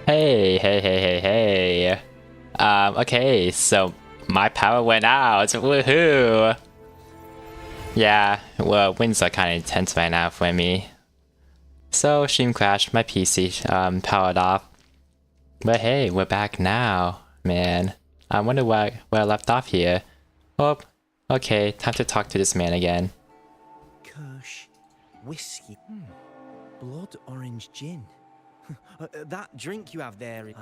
Hey. Okay, so my power went out. Woohoo! Yeah, well, winds are kind of intense right now for me. So, stream crashed, my PC powered off. But hey, we're back now, man. I wonder where I left off here. Oh, okay, time to talk to this man again. Kirsch, whiskey, blood orange gin. That drink you have there.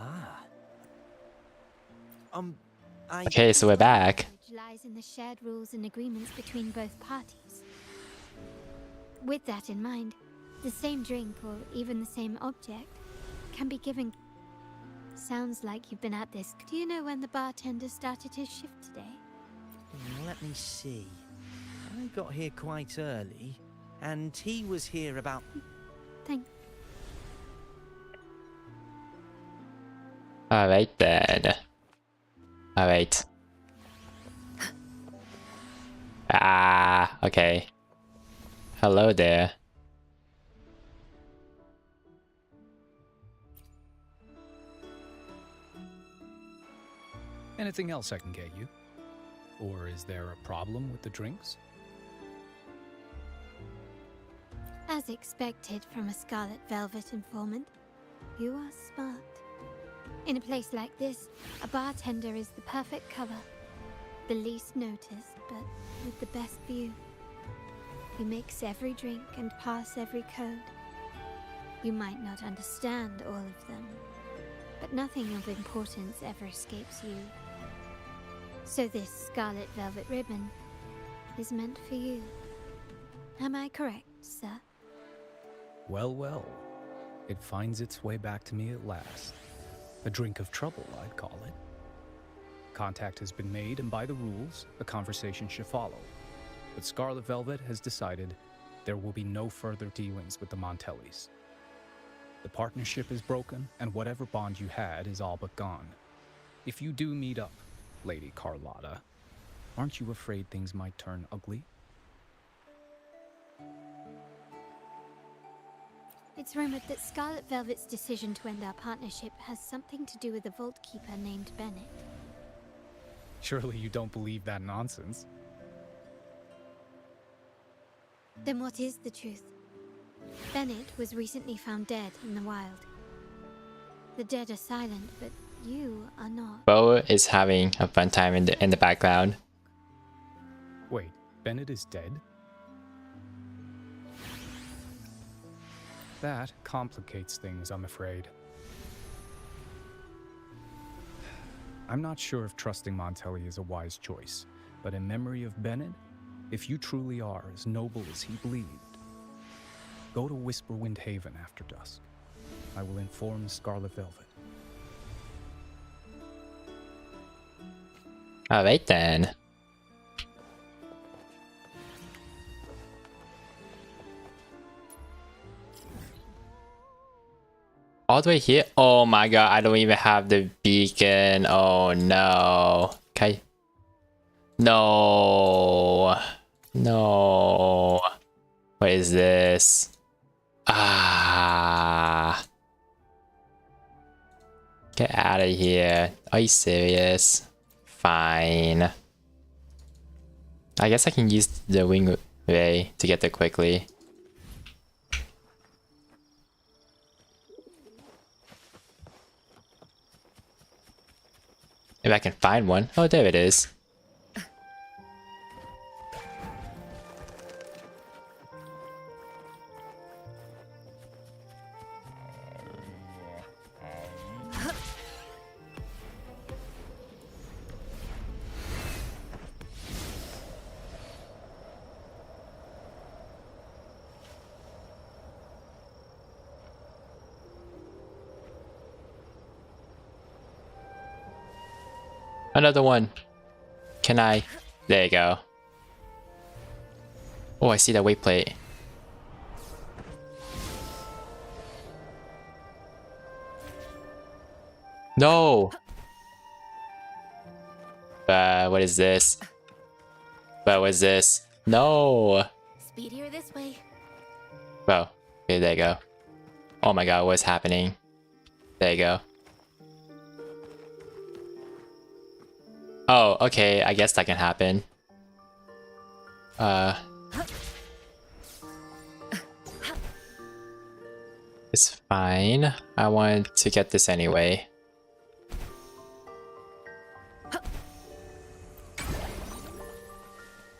Okay, so we're back. Lies in the shared rules and agreements between both parties. With that in mind, the same drink or even the same object can be given. Sounds like you've been at this. Do you know when the bartender started his shift today? Let me see. I got here quite early, and he was here about. Thank. Alright then. Alright. Okay. Hello there. Anything else I can get you? Or is there a problem with the drinks? As expected from a Scarlet Velvet informant, you are smart. In a place like this, a bartender is the perfect cover. The least noticed, but with the best view. You mix every drink and pass every code. You might not understand all of them, but nothing of importance ever escapes you. So this Scarlet Velvet ribbon is meant for you. Am I correct, sir? Well. It finds its way back to me at last. A drink of trouble, I'd call it. Contact has been made, and by the rules, a conversation should follow. But Scarlet Velvet has decided there will be no further dealings with the Montellis. The partnership is broken, and whatever bond you had is all but gone. If you do meet up, Lady Carlotta, aren't you afraid things might turn ugly? It's rumored that Scarlet Velvet's decision to end our partnership has something to do with a vault keeper named Bennett. Surely you don't believe that nonsense. Then what is the truth? Bennett was recently found dead in the wild. The dead are silent, but you are not. Bo is having a fun time in the background. Wait, Bennett is dead? That complicates things, I'm afraid. I'm not sure if trusting Montelli is a wise choice, but in memory of Bennett, if you truly are as noble as he believed, go to Whisperwind Haven after dusk. I will inform Scarlet Velvet. Alright then. All the way here? Oh my god, I don't even have the beacon. Oh no. Okay. No. What is this? Get out of here. Are you serious? Fine. I guess I can use the wing ray to get there quickly. If I can find one. Oh, there it is. Another one. Can I? There you go. Oh, I see that weight plate. No! What is this? What was this? No! Speedier this way. Bro, okay, there you go. Oh my god, what's happening? There you go. Oh, okay, I guess that can happen. It's fine. I want to get this anyway.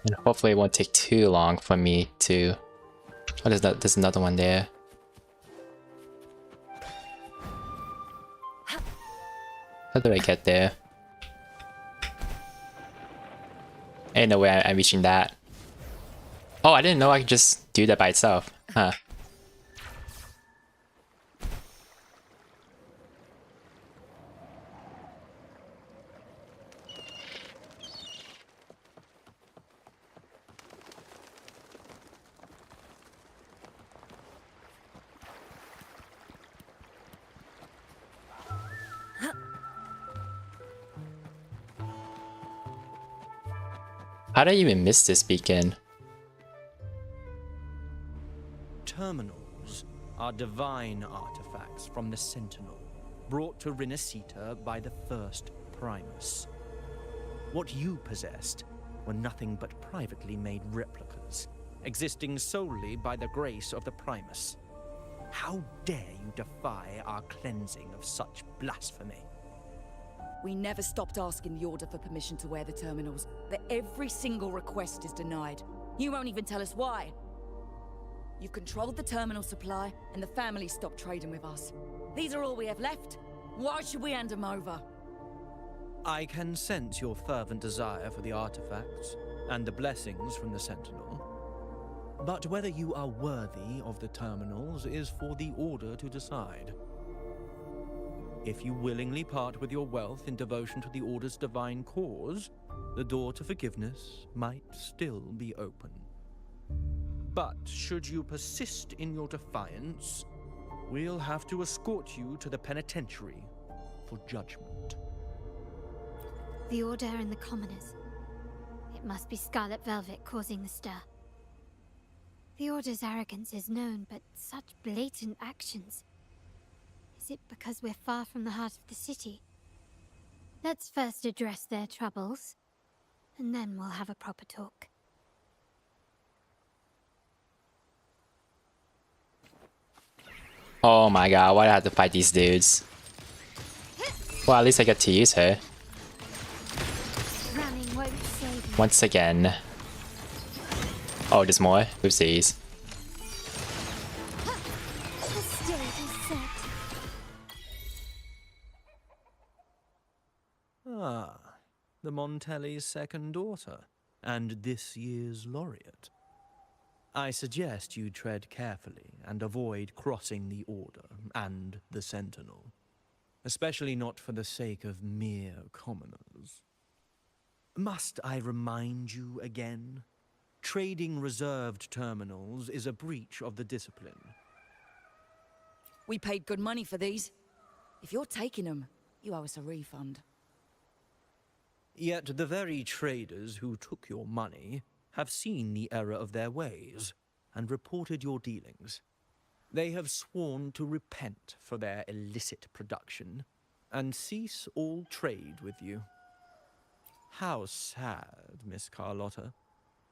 And hopefully it won't take too long for me to... Oh, there's another one there. How do I get there? Ain't no way I'm reaching that. Oh, I didn't know I could just do that by itself. Huh. How did I even miss this beacon? Terminals are divine artifacts from the Sentinel, brought to Rinascita by the first Primus. What you possessed were nothing but privately made replicas, existing solely by the grace of the Primus. How dare you defy our cleansing of such blasphemy? We never stopped asking the Order for permission to wear the terminals, but every single request is denied. You won't even tell us why. You've controlled the terminal supply, and the family stopped trading with us. These are all we have left. Why should we hand them over? I can sense your fervent desire for the artifacts and the blessings from the Sentinel. But whether you are worthy of the terminals is for the Order to decide. If you willingly part with your wealth in devotion to the Order's divine cause, the door to forgiveness might still be open. But should you persist in your defiance, we'll have to escort you to the penitentiary for judgment. The Order and the commoners. It must be Scarlet Velvet causing the stir. The Order's arrogance is known, but such blatant actions. Is it because we're far from the heart of the city? Let's first address their troubles, and then we'll have a proper talk. Oh my god, why do I have to fight these dudes? Well, at least I get to use her. Running won't save you. Once again. Oh, there's more? Oopsies. The stage is set. Ah, the Montelli's second daughter, and this year's laureate. I suggest you tread carefully and avoid crossing the Order and the Sentinel, especially not for the sake of mere commoners. Must I remind you again? Trading reserved terminals is a breach of the discipline. We paid good money for these. If you're taking them, you owe us a refund. Yet the very traders who took your money have seen the error of their ways and reported your dealings. They have sworn to repent for their illicit production and cease all trade with you. How sad, Miss Carlotta.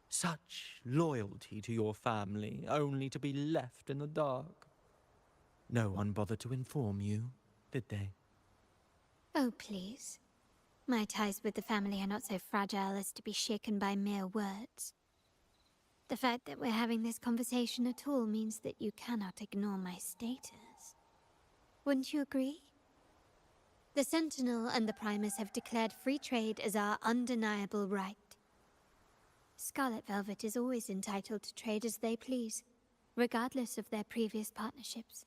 Such loyalty to your family, only to be left in the dark. No one bothered to inform you, did they? Oh, please. My ties with the family are not so fragile as to be shaken by mere words. The fact that we're having this conversation at all means that you cannot ignore my status. Wouldn't you agree? The Sentinel and the Primus have declared free trade as our undeniable right. Scarlet Velvet is always entitled to trade as they please, regardless of their previous partnerships.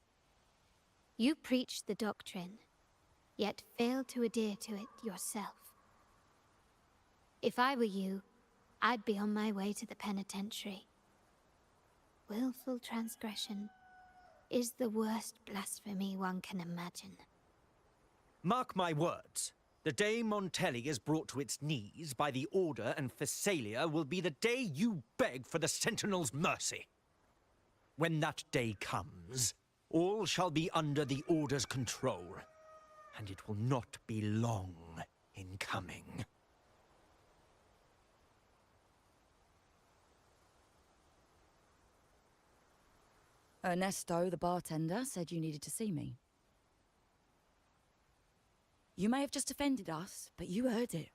You preach the doctrine, yet fail to adhere to it yourself. If I were you, I'd be on my way to the penitentiary. Willful transgression is the worst blasphemy one can imagine. Mark my words. The day Montelli is brought to its knees by the Order and Phasalia will be the day you beg for the Sentinel's mercy. When that day comes, all shall be under the Order's control, and it will not be long in coming. Ernesto, the bartender, said you needed to see me. You may have just offended us, but you heard it.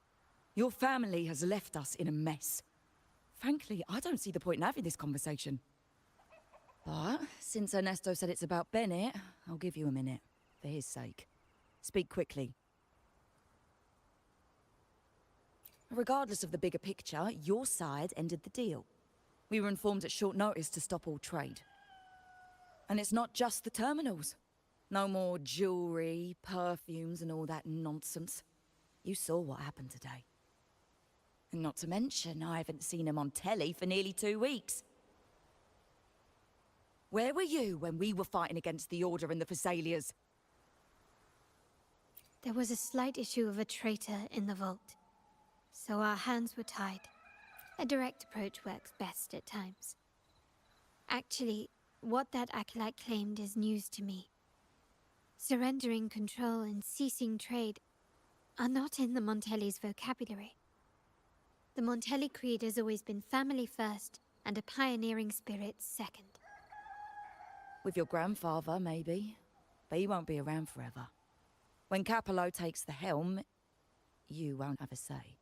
Your family has left us in a mess. Frankly, I don't see the point in having this conversation. But since Ernesto said it's about Bennett, I'll give you a minute, for his sake. Speak quickly. Regardless of the bigger picture, your side ended the deal. We were informed at short notice to stop all trade. And it's not just the terminals. No more jewelry, perfumes, and all that nonsense. You saw what happened today. And not to mention, I haven't seen him on telly for nearly 2 weeks. Where were you when we were fighting against the Order and the Phassalias? There was a slight issue of a traitor in the vault, so our hands were tied. A direct approach works best at times. Actually, what that acolyte claimed is news to me. Surrendering control and ceasing trade are not in the Montelli's vocabulary. The Montelli creed has always been family first and a pioneering spirit second. With your grandfather, maybe. But he won't be around forever. When Capello takes the helm, you won't have a say.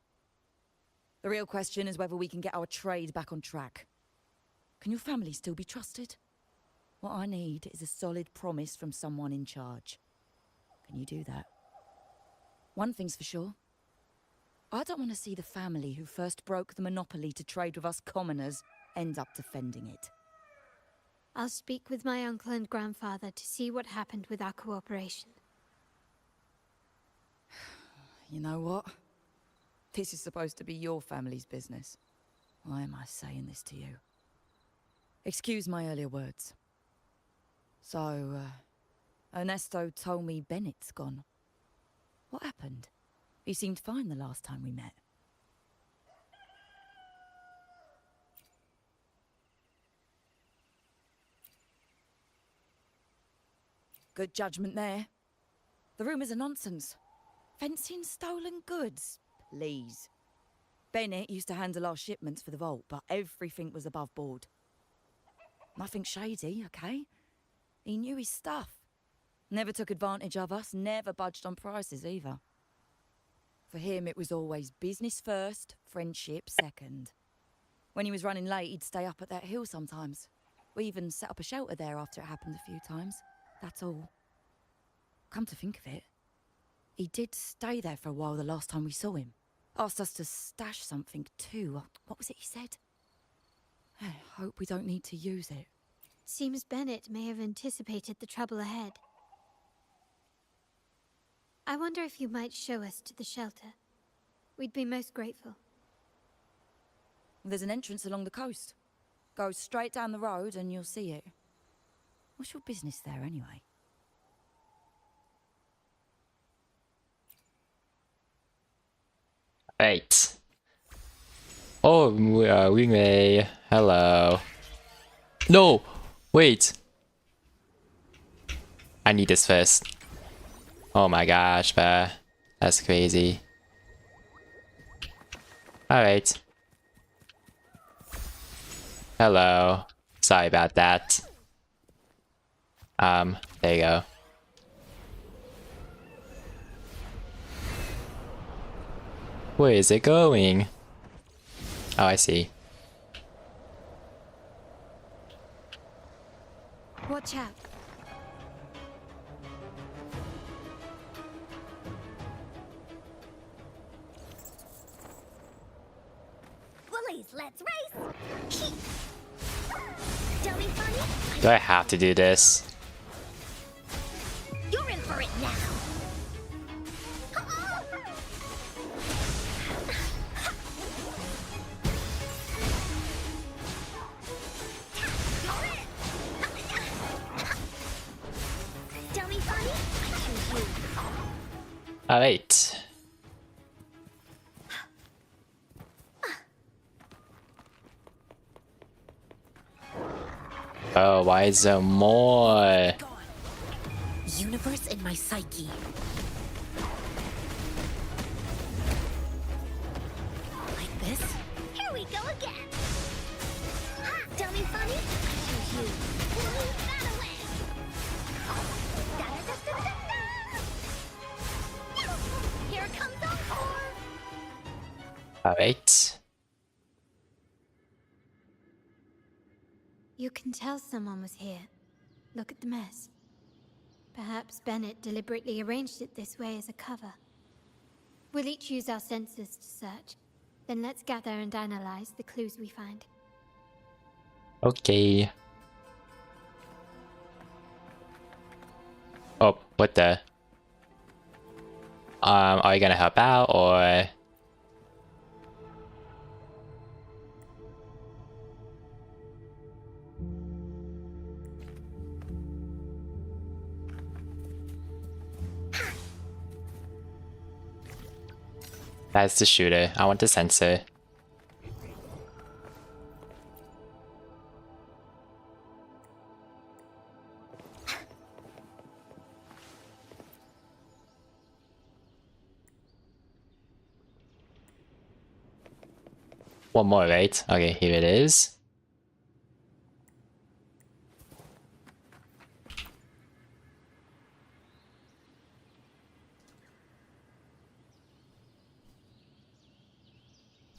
The real question is whether we can get our trade back on track. Can your family still be trusted? What I need is a solid promise from someone in charge. Can you do that? One thing's for sure. I don't want to see the family who first broke the monopoly to trade with us commoners end up defending it. I'll speak with my uncle and grandfather to see what happened with our cooperation. You know what? This is supposed to be your family's business. Why am I saying this to you? Excuse my earlier words. So, Ernesto told me Bennett's gone. What happened? He seemed fine the last time we met. Good judgment there. The rumours are nonsense. Fencing stolen goods, please. Bennett used to handle our shipments for the vault, but everything was above board. Nothing shady, okay? He knew his stuff. Never took advantage of us, never budged on prices either. For him, it was always business first, friendship second. When he was running late, he'd stay up at that hill sometimes. We even set up a shelter there after it happened a few times. That's all. Come to think of it, he did stay there for a while the last time we saw him. Asked us to stash something too. What was it he said? I hope we don't need to use it. Seems Bennett may have anticipated the trouble ahead. I wonder if you might show us to the shelter. We'd be most grateful. There's an entrance along the coast. Go straight down the road and you'll see it. What's your business there anyway? Right. Oh, we may. Hello. No! Wait! I need this first. Oh my gosh, bruh. That's crazy. Alright. Hello. Sorry about that. There you go. Where is it going? Oh, I see. Watch out. Bullies, let's race! Don't be funny. Do I have to do this? You're in for it now. Don't be funny. I choose you. Alright. Oh, why is there more? Universe in my psyche. Like this? Here we go again. Ha! Dummy funny? I choose you. Alright. You can tell someone was here. Look at the mess. Perhaps Bennett deliberately arranged it this way as a cover. We'll each use our senses to search. Then let's gather and analyze the clues we find. Okay. Oh, what the? Are you gonna help out or? That's the shooter. I want the sensor. One more, right? Okay, here it is.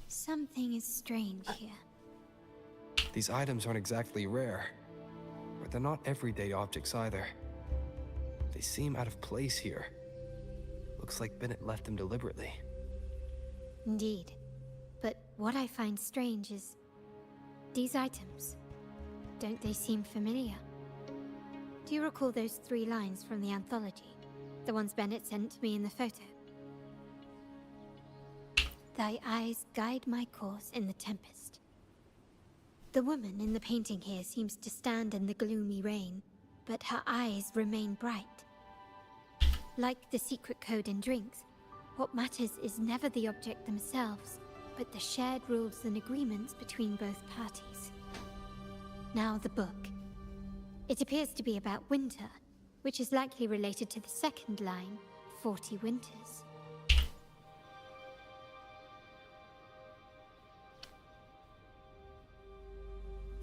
Something is strange here. These items aren't exactly rare, but they're not everyday objects either. They seem out of place here. Looks like Bennett left them deliberately. Indeed. But what I find strange is these items. Don't they seem familiar? Do you recall those 3 lines from the anthology? The ones Bennett sent to me in the photo? Thy eyes guide my course in the tempest. The woman in the painting here seems to stand in the gloomy rain, but her eyes remain bright. Like the secret code in drinks, what matters is never the object themselves, but the shared rules and agreements between both parties. Now the book. It appears to be about winter, which is likely related to the second line, 40 winters.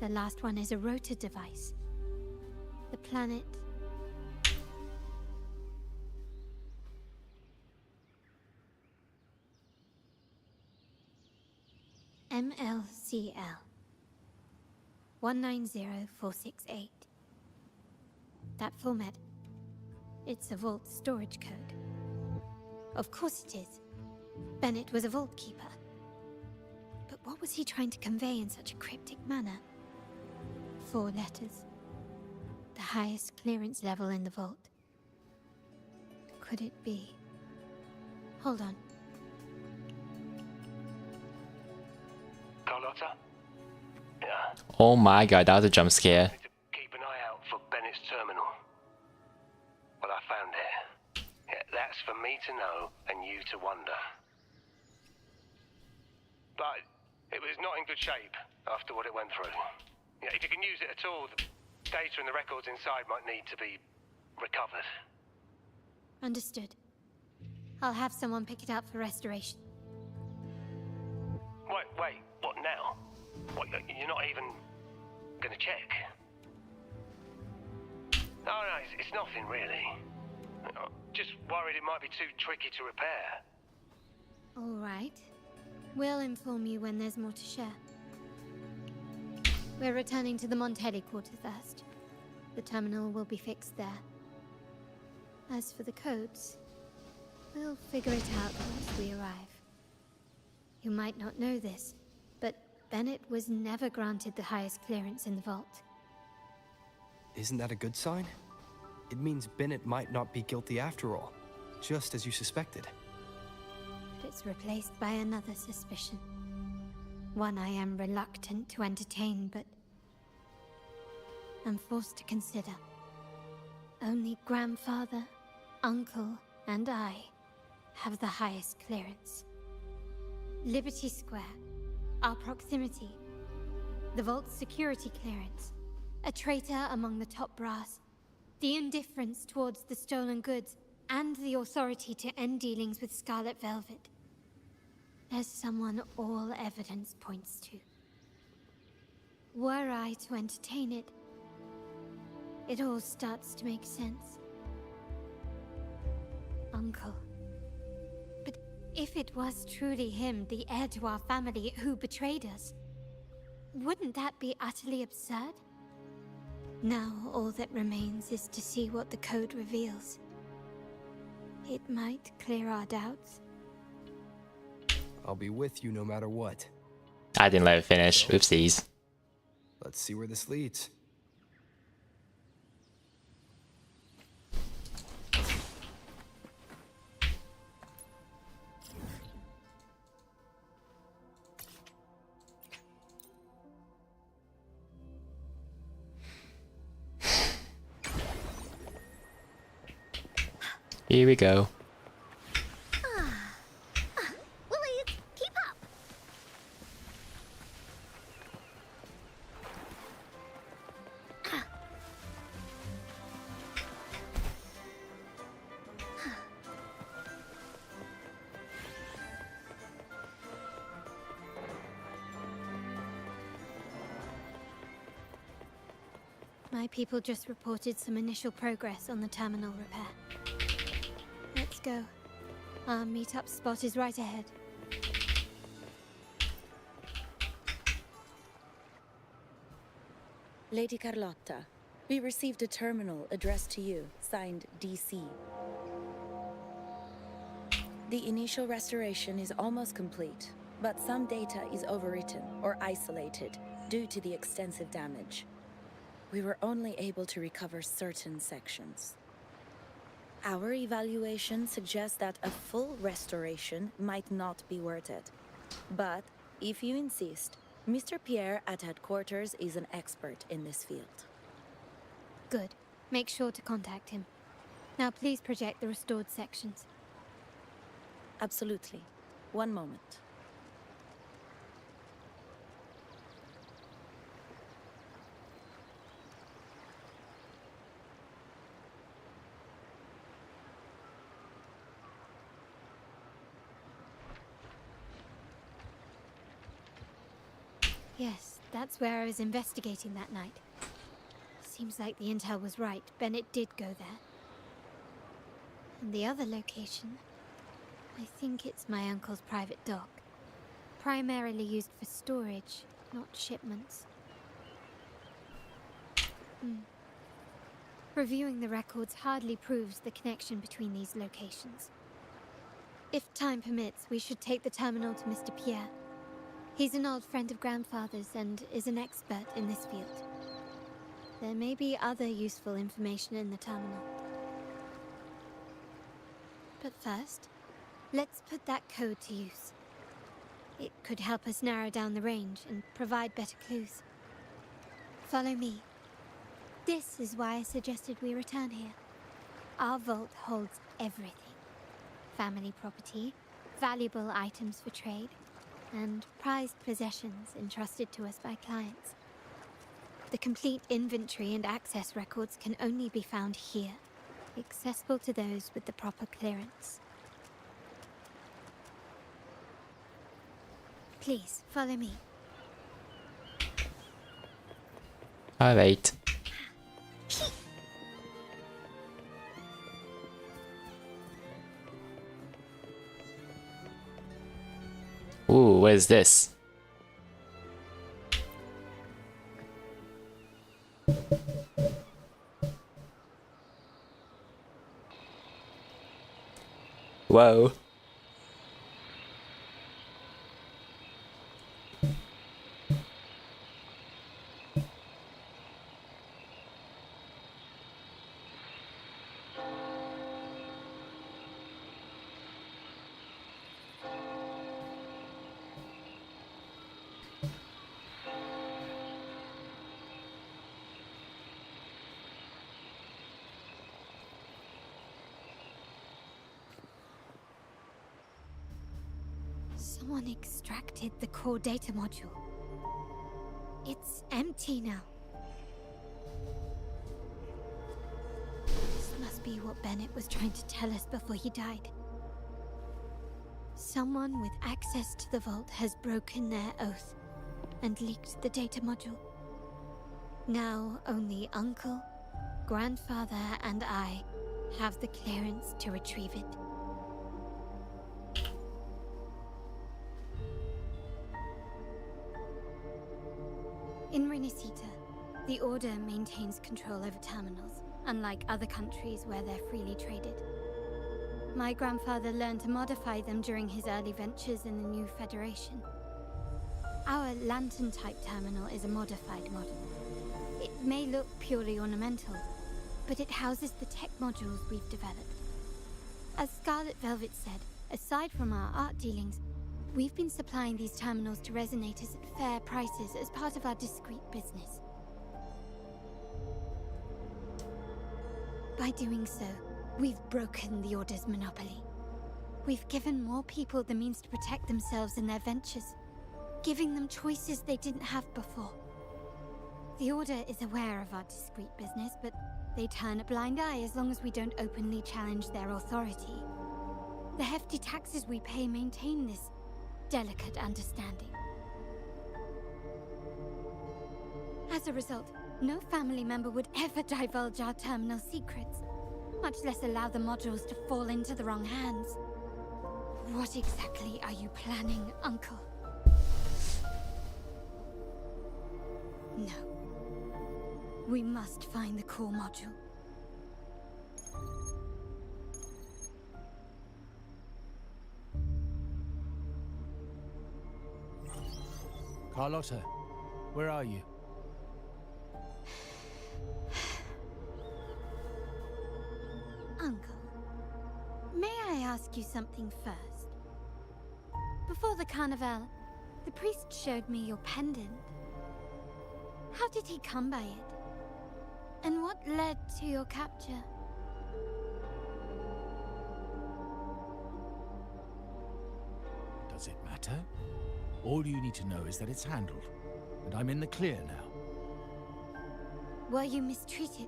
The last one is a rotor device. The planet... MLCL 190468. That format. It's a vault storage code. Of course it is. Bennett was a vault keeper. But what was he trying to convey in such a cryptic manner? 4 letters. The highest clearance level in the vault. Could it be? Hold on. Carlotta? Yeah. Oh my god, that was a jump scare. Need to keep an eye out for Bennett's terminal. Well, I found it. Yeah, that's for me to know and you to wonder. But it was not in good shape after what it went through. Yeah, if you can use it at all, the data and the records inside might need to be recovered. Understood. I'll have someone pick it up for restoration. Wait, what now? What, you're not even gonna check? No, it's nothing really. I'm just worried it might be too tricky to repair. All right. We'll inform you when there's more to share. We're returning to the Montelli quarter first. The terminal will be fixed there. As for the codes, we'll figure it out once we arrive. You might not know this, but Bennett was never granted the highest clearance in the vault. Isn't that a good sign? It means Bennett might not be guilty after all, just as you suspected. But it's replaced by another suspicion. One I am reluctant to entertain, but I'm forced to consider. Only grandfather, uncle, and I have the highest clearance. Liberty Square, our proximity, the vault's security clearance, a traitor among the top brass, the indifference towards the stolen goods, and the authority to end dealings with Scarlet Velvet. There's someone all evidence points to. Were I to entertain it, it all starts to make sense. Uncle. But if it was truly him, the heir to our family, who betrayed us, wouldn't that be utterly absurd? Now all that remains is to see what the code reveals. It might clear our doubts. I'll be with you no matter what. I didn't let it finish. Oopsies. Let's see where this leads. Here we go. Willie, keep up. My people just reported some initial progress on the terminal repair. Let's go. Our meetup spot is right ahead. Lady Carlotta, we received a terminal addressed to you, signed DC. The initial restoration is almost complete, but some data is overwritten or isolated due to the extensive damage. We were only able to recover certain sections. Our evaluation suggests that a full restoration might not be worth it. But, if you insist, Mr. Pierre at headquarters is an expert in this field. Good. Make sure to contact him. Now please project the restored sections. Absolutely. One moment. Yes, that's where I was investigating that night. Seems like the intel was right. Bennett did go there. And the other location, I think it's my uncle's private dock. Primarily used for storage, not shipments. Reviewing the records hardly proves the connection between these locations. If time permits, we should take the terminal to Mr. Pierre. He's an old friend of Grandfather's and is an expert in this field. There may be other useful information in the terminal. But first, let's put that code to use. It could help us narrow down the range and provide better clues. Follow me. This is why I suggested we return here. Our vault holds everything. Family property, valuable items for trade, and prized possessions entrusted to us by clients. The complete inventory and access records can only be found here, accessible to those with the proper clearance. Please, follow me. Alright. Ooh, what is this? Whoa. Someone extracted the core data module. It's empty now. This must be what Bennett was trying to tell us before he died. Someone with access to the vault has broken their oath and leaked the data module. Now only Uncle, Grandfather, and I have the clearance to retrieve it. In Renisita, the Order maintains control over terminals, unlike other countries where they're freely traded. My grandfather learned to modify them during his early ventures in the new Federation. Our lantern-type terminal is a modified model. It may look purely ornamental, but it houses the tech modules we've developed. As Scarlet Velvet said, aside from our art dealings, we've been supplying these terminals to resonators at fair prices as part of our discreet business. By doing so, we've broken the Order's monopoly. We've given more people the means to protect themselves in their ventures, giving them choices they didn't have before. The Order is aware of our discreet business, but they turn a blind eye as long as we don't openly challenge their authority. The hefty taxes we pay maintain this delicate understanding. As a result, no family member would ever divulge our terminal secrets, much less allow the modules to fall into the wrong hands. What exactly are you planning, Uncle? No. We must find the core module. Carlotta, where are you? Uncle, may I ask you something first? Before the carnival, the priest showed me your pendant. How did he come by it? And what led to your capture? Does it matter? All you need to know is that it's handled, and I'm in the clear now. Were you mistreated?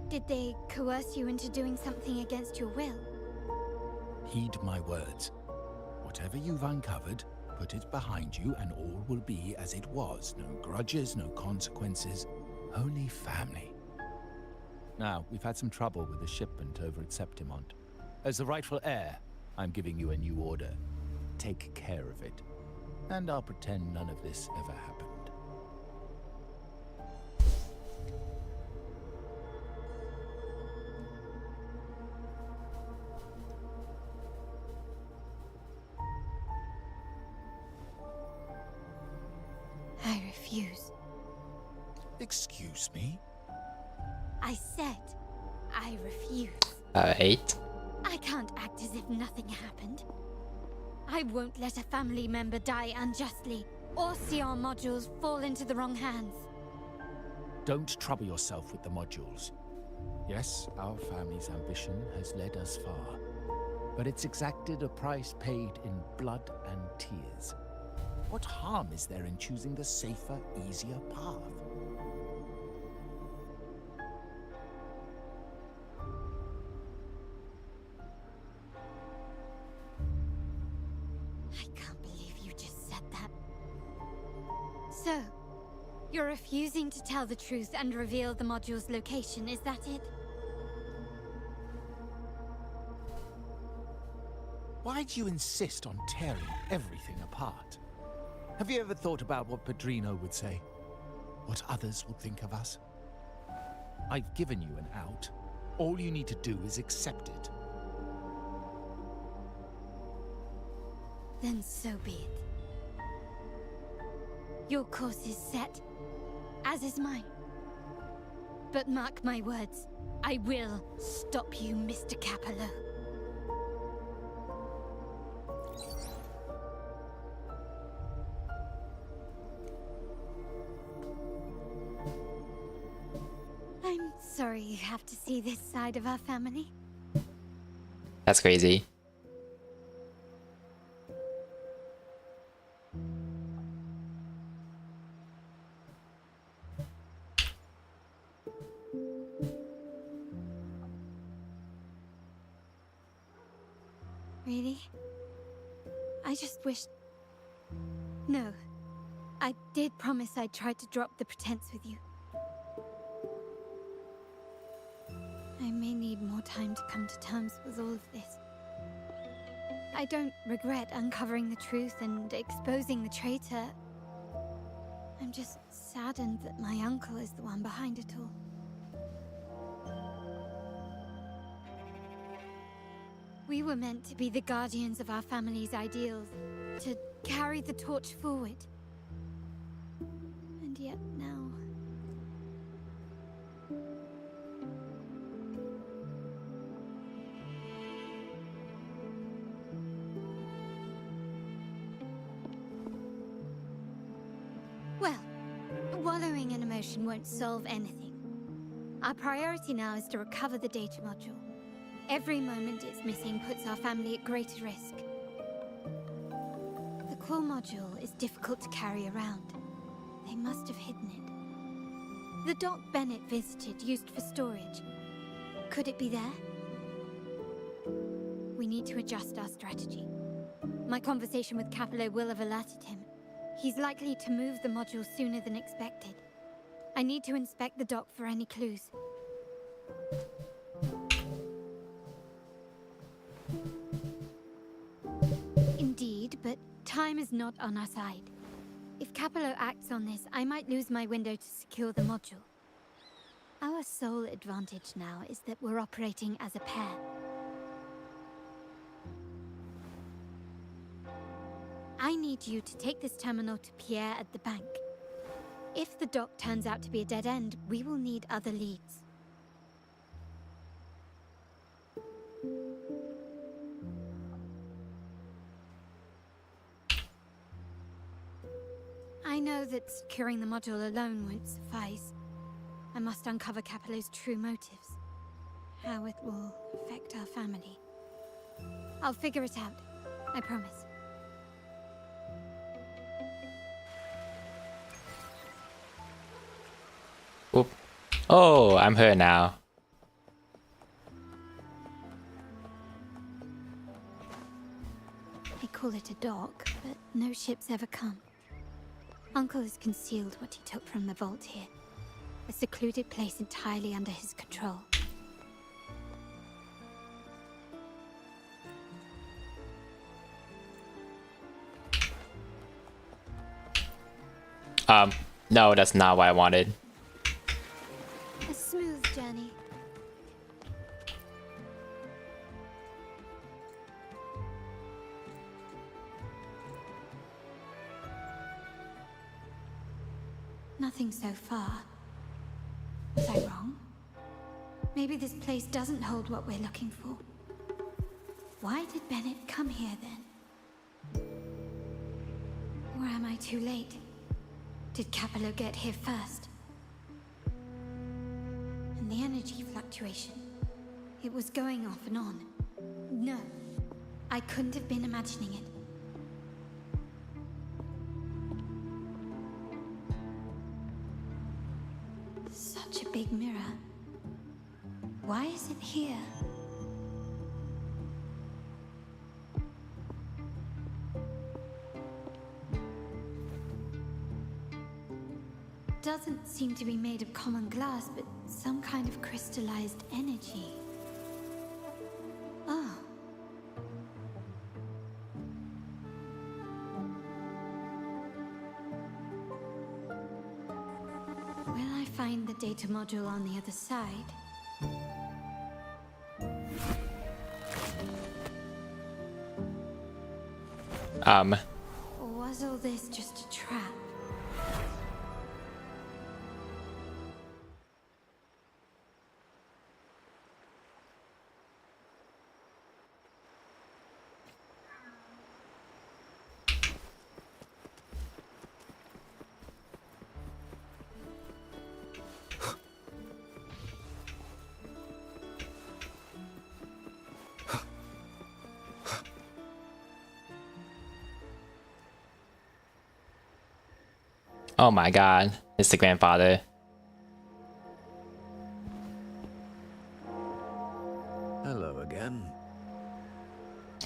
Did they coerce you into doing something against your will? Heed my words. Whatever you've uncovered, put it behind you and all will be as it was. No grudges, no consequences, only family. Now, we've had some trouble with the shipment over at Septimont. As the rightful heir, I'm giving you a new order. Take care of it. And I'll pretend none of this ever happened. I refuse. Excuse me? I said I refuse. 8. I can't act as if nothing happened. I won't let a family member die unjustly, or see our modules fall into the wrong hands. Don't trouble yourself with the modules. Yes, our family's ambition has led us far, but it's exacted a price paid in blood and tears. What harm is there in choosing the safer, easier path? I can't believe you just said that. So, you're refusing to tell the truth and reveal the module's location, is that it? Why do you insist on tearing everything apart? Have you ever thought about what Padrino would say? What others would think of us? I've given you an out. All you need to do is accept it. Then so be it. Your course is set, as is mine. But mark my words, I will stop you, Mr. Capello. I'm sorry you have to see this side of our family. That's crazy. Really? I just wished... No. I did promise I'd try to drop the pretense with you. I may need more time to come to terms with all of this. I don't regret uncovering the truth and exposing the traitor. I'm just saddened that my uncle is the one behind it all. We were meant to be the guardians of our family's ideals, to carry the torch forward. And yet now... Well, wallowing in emotion won't solve anything. Our priority now is to recover the data module. Every moment it's missing puts our family at greater risk. The core module is difficult to carry around. They must have hidden it. The dock Bennett visited used for storage. Could it be there? We need to adjust our strategy. My conversation with Capello will have alerted him. He's likely to move the module sooner than expected. I need to inspect the dock for any clues. Indeed, but time is not on our side. If Capello acts on this, I might lose my window to secure the module. Our sole advantage now is that we're operating as a pair. I need you to take this terminal to Pierre at the bank. If the dock turns out to be a dead end, we will need other leads. I know that securing the module alone won't suffice. I must uncover Capello's true motives. How it will affect our family. I'll figure it out. I promise. Oop. Oh, I'm here now. They call it a dock, but no ships ever come. Uncle has concealed what he took from the vault here. A secluded place entirely under his control. No, that's not what I wanted. A smooth journey. Nothing so far. Was I wrong? Maybe this place doesn't hold what we're looking for. Why did Bennett come here then? Or am I too late? Did Capello get here first? And the energy fluctuation. It was going off and on. No, I couldn't have been imagining it. Such a big mirror. Why is it here? Doesn't seem to be made of common glass, but some kind of crystallized energy. Oh. Will I find the data module on the other side? Or was all this just a trap? Oh my god, it's the grandfather. Hello again.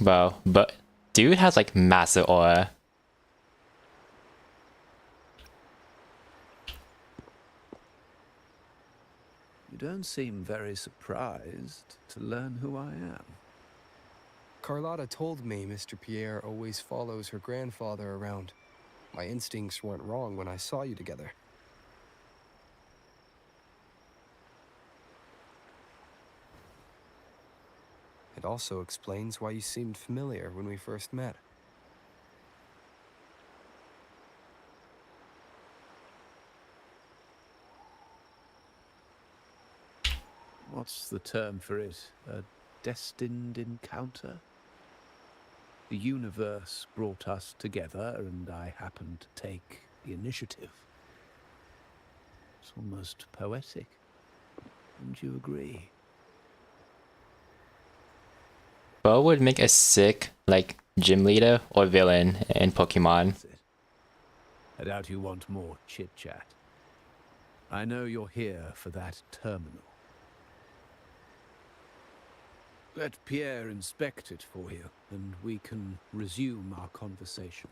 Bro, but dude has like massive aura. You don't seem very surprised to learn who I am. Carlotta told me Mr. Pierre always follows her grandfather around. My instincts weren't wrong when I saw you together. It also explains why you seemed familiar when we first met. What's the term for it? A destined encounter? The universe brought us together, and I happened to take the initiative. It's almost poetic. Wouldn't you agree? What would make a sick, like, gym leader or villain in Pokemon? That's it. I doubt you want more chit-chat. I know you're here for that terminal. Let Pierre inspect it for you, and we can resume our conversation.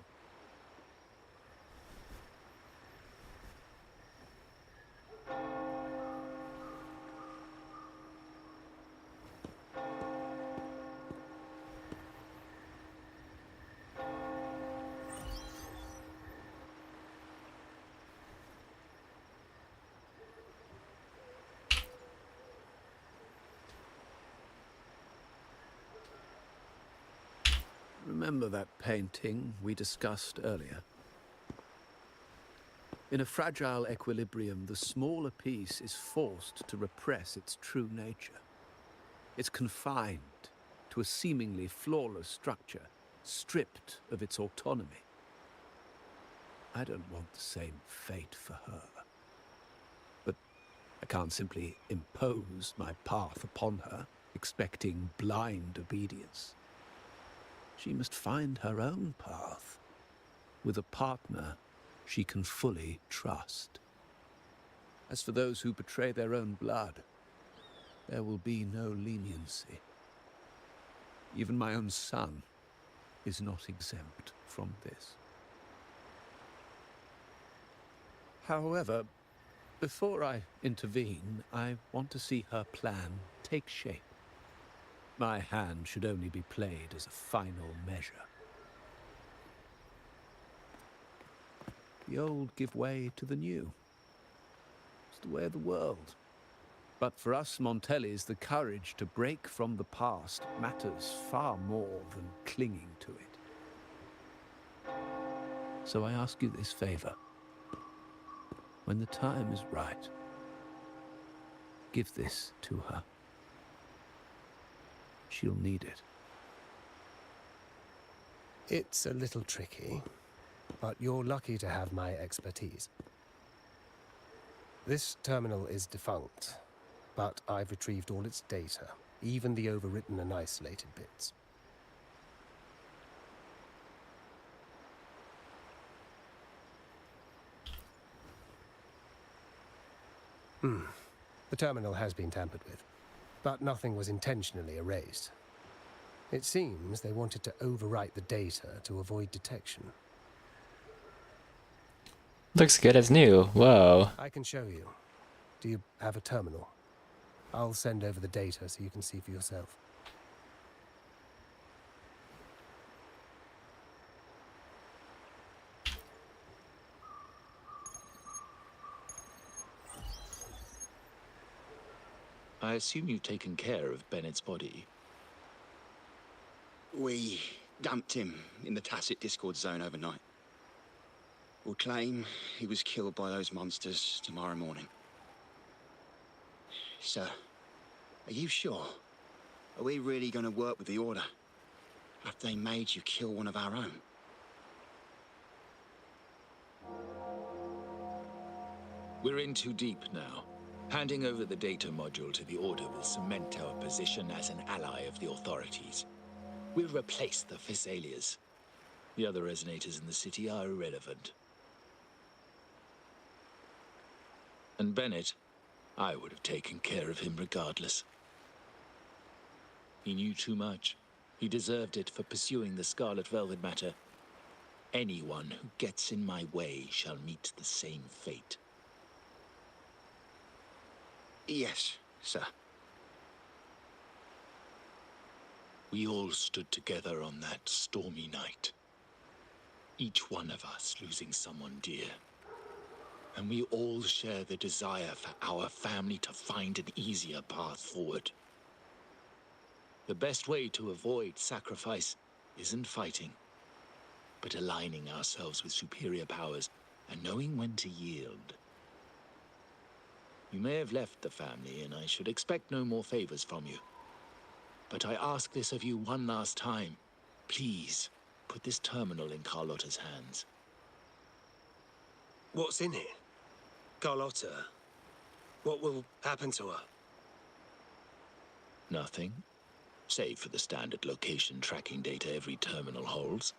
Remember that painting we discussed earlier? In a fragile equilibrium, the smaller piece is forced to repress its true nature. It's confined to a seemingly flawless structure, stripped of its autonomy. I don't want the same fate for her. But I can't simply impose my path upon her, expecting blind obedience. She must find her own path, with a partner she can fully trust. As for those who betray their own blood, there will be no leniency. Even my own son is not exempt from this. However, before I intervene, I want to see her plan take shape. My hand should only be played as a final measure. The old give way to the new. It's the way of the world. But for us Montellis, the courage to break from the past matters far more than clinging to it. So I ask you this favor. When the time is right, give this to her. She'll need it. It's a little tricky, but you're lucky to have my expertise. This terminal is defunct, but I've retrieved all its data, even the overwritten and isolated bits. The terminal has been tampered with, but nothing was intentionally erased. It seems they wanted to overwrite the data to avoid detection. Looks good as new. Whoa. I can show you. Do you have a terminal? I'll send over the data so you can see for yourself. I assume you've taken care of Bennett's body. We dumped him in the tacit Discord zone overnight. We'll claim he was killed by those monsters tomorrow morning. Sir, are you sure? Are we really going to work with the Order after they made you kill one of our own? We're in too deep now. Handing over the data module to the Order will cement our position as an ally of the authorities. We'll replace the Physaelias. The other resonators in the city are irrelevant. And Bennett, I would have taken care of him regardless. He knew too much. He deserved it for pursuing the Scarlet Velvet matter. Anyone who gets in my way shall meet the same fate. Yes, sir. We all stood together on that stormy night. Each one of us losing someone dear. And we all share the desire for our family to find an easier path forward. The best way to avoid sacrifice isn't fighting, but aligning ourselves with superior powers and knowing when to yield. You may have left the family, and I should expect no more favors from you. But I ask this of you one last time. Please, put this terminal in Carlotta's hands. What's in it? Carlotta? What will happen to her? Nothing, save for the standard location tracking data every terminal holds.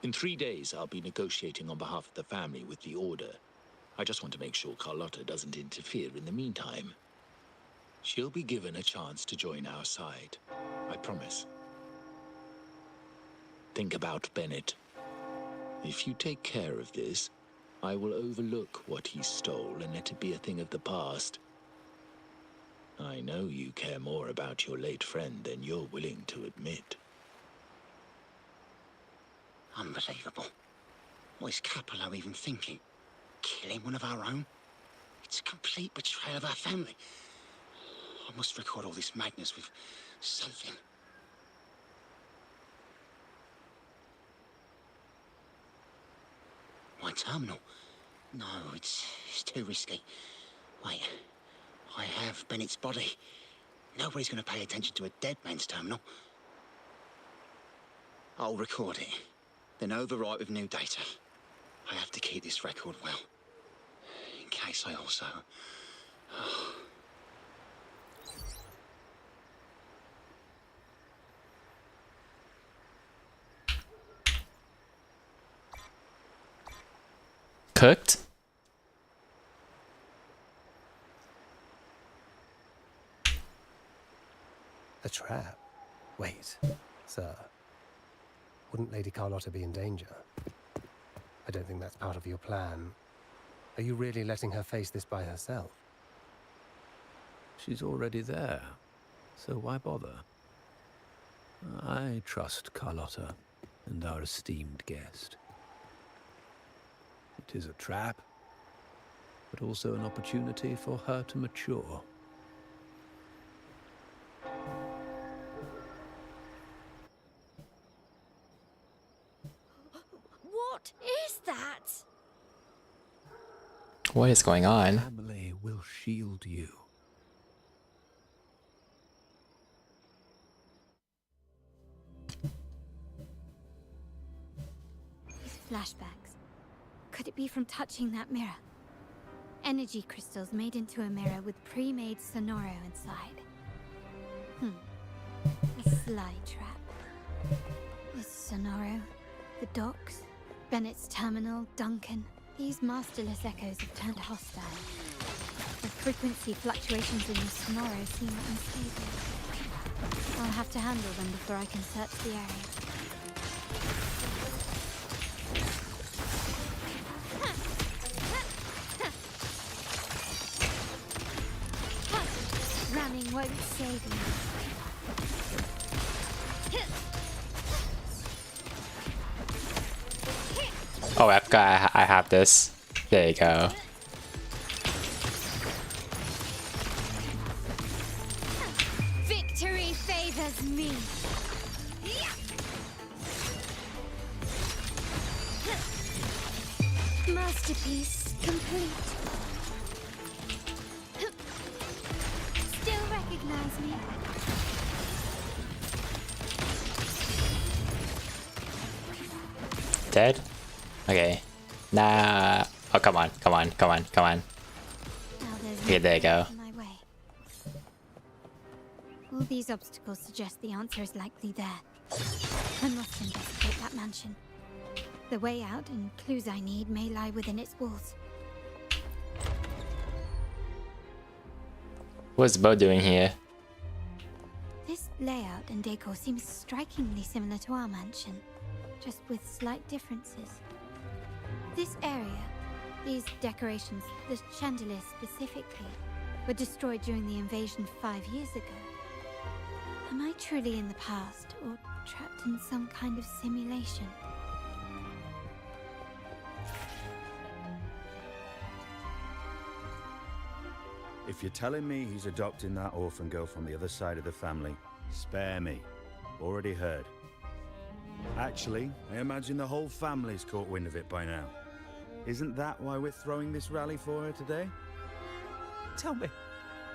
In 3 days, I'll be negotiating on behalf of the family with the Order. I just want to make sure Carlotta doesn't interfere in the meantime. She'll be given a chance to join our side. I promise. Think about Bennett. If you take care of this, I will overlook what he stole and let it be a thing of the past. I know you care more about your late friend than you're willing to admit. Unbelievable. What is Capello even thinking? Killing one of our own? It's a complete betrayal of our family. I must record all this madness with something. My terminal? No, it's too risky. Wait, I have Bennett's body. Nobody's going to pay attention to a dead man's terminal. I'll record it, then overwrite with new data. I have to keep this record well, in case I also... Cooked? A trap? Wait, sir. Wouldn't Lady Carlotta be in danger? I don't think that's part of your plan. Are you really letting her face this by herself? She's already there, so why bother? I trust Carlotta and our esteemed guest. It is a trap, but also an opportunity for her to mature. What is that? What is going on? Family will shield you. These flashbacks. Could it be from touching that mirror? Energy crystals made into a mirror with pre-made Sonoro inside. A sly trap. This Sonoro, the docks, Bennett's terminal, Duncan. These masterless echoes have turned hostile. The frequency fluctuations in the Sonoro seem unstable. I'll have to handle them before I can search the area. Ramming won't save you. Oh, I forgot I have this. There you go. Victory favors me. Masterpiece complete. Still recognize me? Dead? Okay. Nah. Oh, come on, come on, come on, come on. Okay, there you go. My way. All these obstacles suggest the answer is likely there. I must investigate that mansion. The way out and clues I need may lie within its walls. What's Bo doing here? This layout and decor seems strikingly similar to our mansion, just with slight differences. This area, these decorations, the chandeliers specifically, were destroyed during the invasion 5 years ago. Am I truly in the past, or trapped in some kind of simulation? If you're telling me he's adopting that orphan girl from the other side of the family, spare me. Already heard. Actually, I imagine the whole family's caught wind of it by now. Isn't that why we're throwing this rally for her today? Tell me,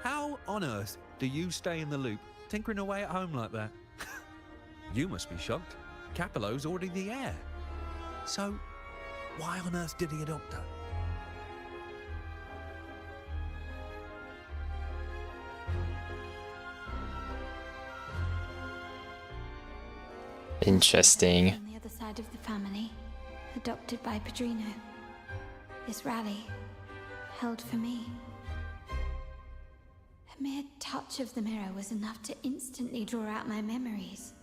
how on earth do you stay in the loop, tinkering away at home like that? You must be shocked. Capello's already the heir. So, why on earth did he adopt her? Interesting. On the other side of the family, adopted by Padrino. This rally, held for me. A mere touch of the mirror was enough to instantly draw out my memories,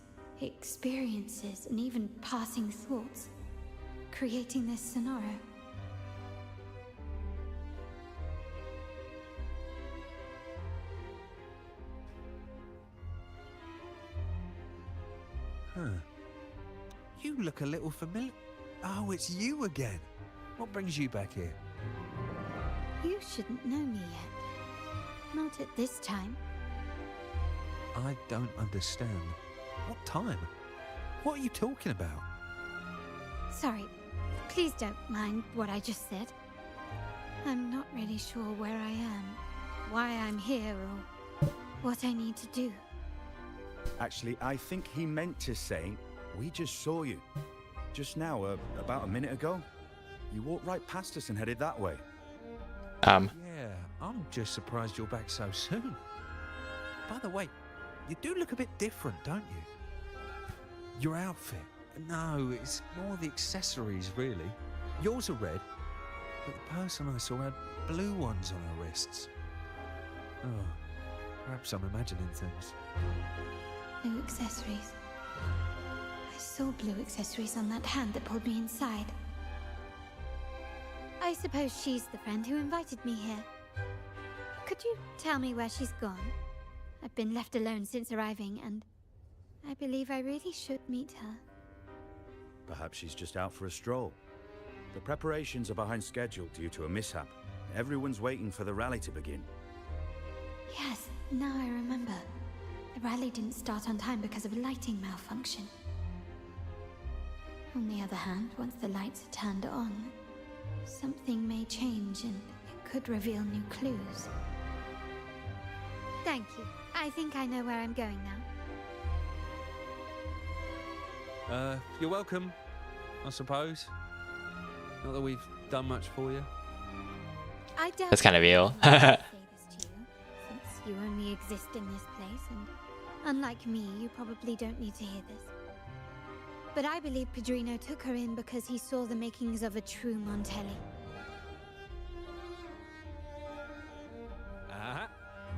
experiences, and even passing thoughts, creating this scenario. Huh. You look a little familiar. Oh, it's you again. What brings you back here? You shouldn't know me yet. Not at this time. I don't understand. What time? What are you talking about? Sorry, please don't mind what I just said. I'm not really sure where I am, why I'm here, or what I need to do. Actually, I think he meant to say, we just saw you. Just now, about a minute ago. You walked right past us and headed that way. Yeah, I'm just surprised you're back so soon. By the way, you do look a bit different, don't you? Your outfit. No, it's more the accessories, really. Yours are red, but the person I saw had blue ones on her wrists. Oh, perhaps I'm imagining things. Blue accessories. I saw blue accessories on that hand that pulled me inside. I suppose she's the friend who invited me here. Could you tell me where she's gone? I've been left alone since arriving, and I believe I really should meet her. Perhaps she's just out for a stroll. The preparations are behind schedule due to a mishap. Everyone's waiting for the rally to begin. Yes, now I remember. The rally didn't start on time because of a lighting malfunction. On the other hand, once the lights are turned on, something may change and it could reveal new clues. Thank you. I think I know where I'm going now. You're welcome, I suppose. Not that we've done much for you. I doubt That's kind of real. I say this to you, since you only exist in this place, and unlike me, you probably don't need to hear this. But I believe Padrino took her in because he saw the makings of a true Montelli.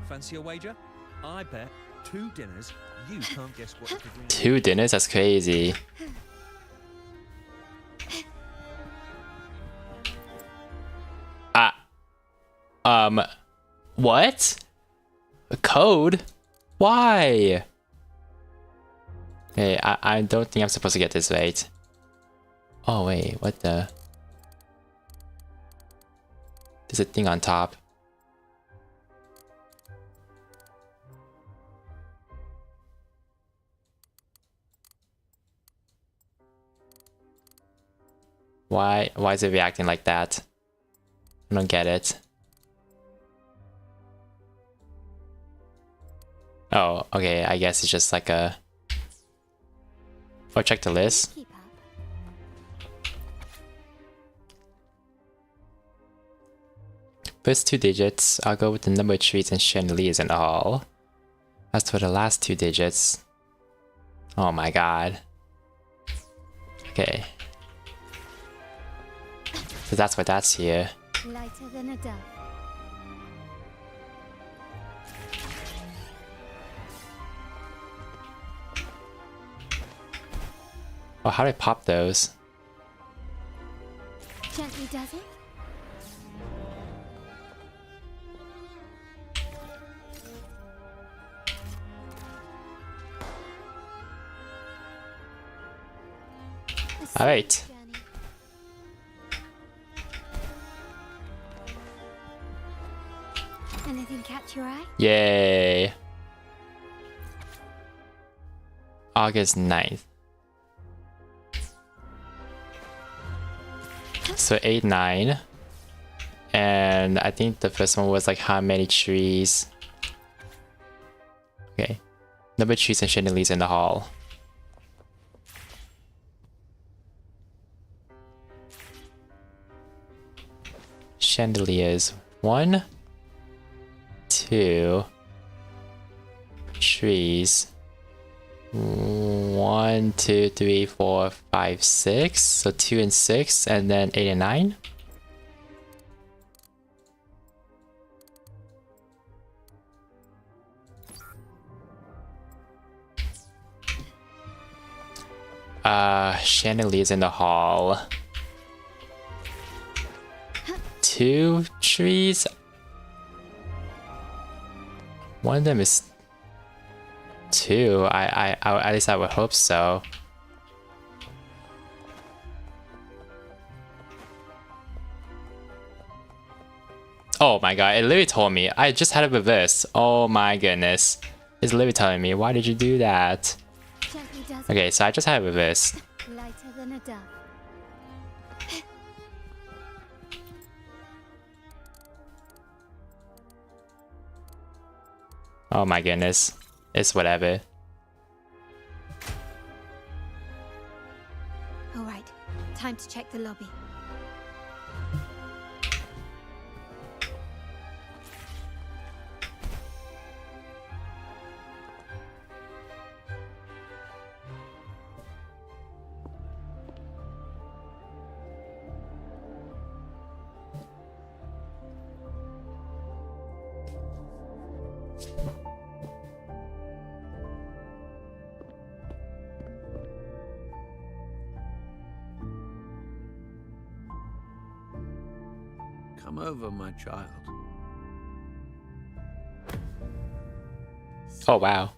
Fancy a wager? I bet 2 dinners you can't guess what Padrino... 2 dinners? That's crazy. What? A code? Why? Hey, I don't think I'm supposed to get this right. Oh wait, what the? There's a thing on top. Why is it reacting like that? I don't get it. Oh, okay, I guess it's just like a... Oh, check the list. First 2 digits, I'll go with the number of trees and chandeliers and all. As for the last 2 digits... Oh my god. Okay. So that's why that's here. Lighter than a dove. Oh, how do I pop those? Gently does it? Alright. Anything catch your eye? Yay. August 9th. So 8, 9. And I think the first one was like how many trees. Okay. Number of trees and chandeliers in the hall. Chandeliers. 1, 2 trees. 1, 2, 3, 4, 5, 6. So 2 and 6, and then 8 and 9. Chandeliers in the hall. 2 trees. One of them is 2. At least I would hope so. Oh my god, it literally told me. I just had it reversed. Oh my goodness. It's literally telling me, why did you do that? Okay, so I just had it reversed. Lighter than a dove. Oh my goodness. It's whatever. Alright, time to check the lobby. Come over, my child. Oh wow.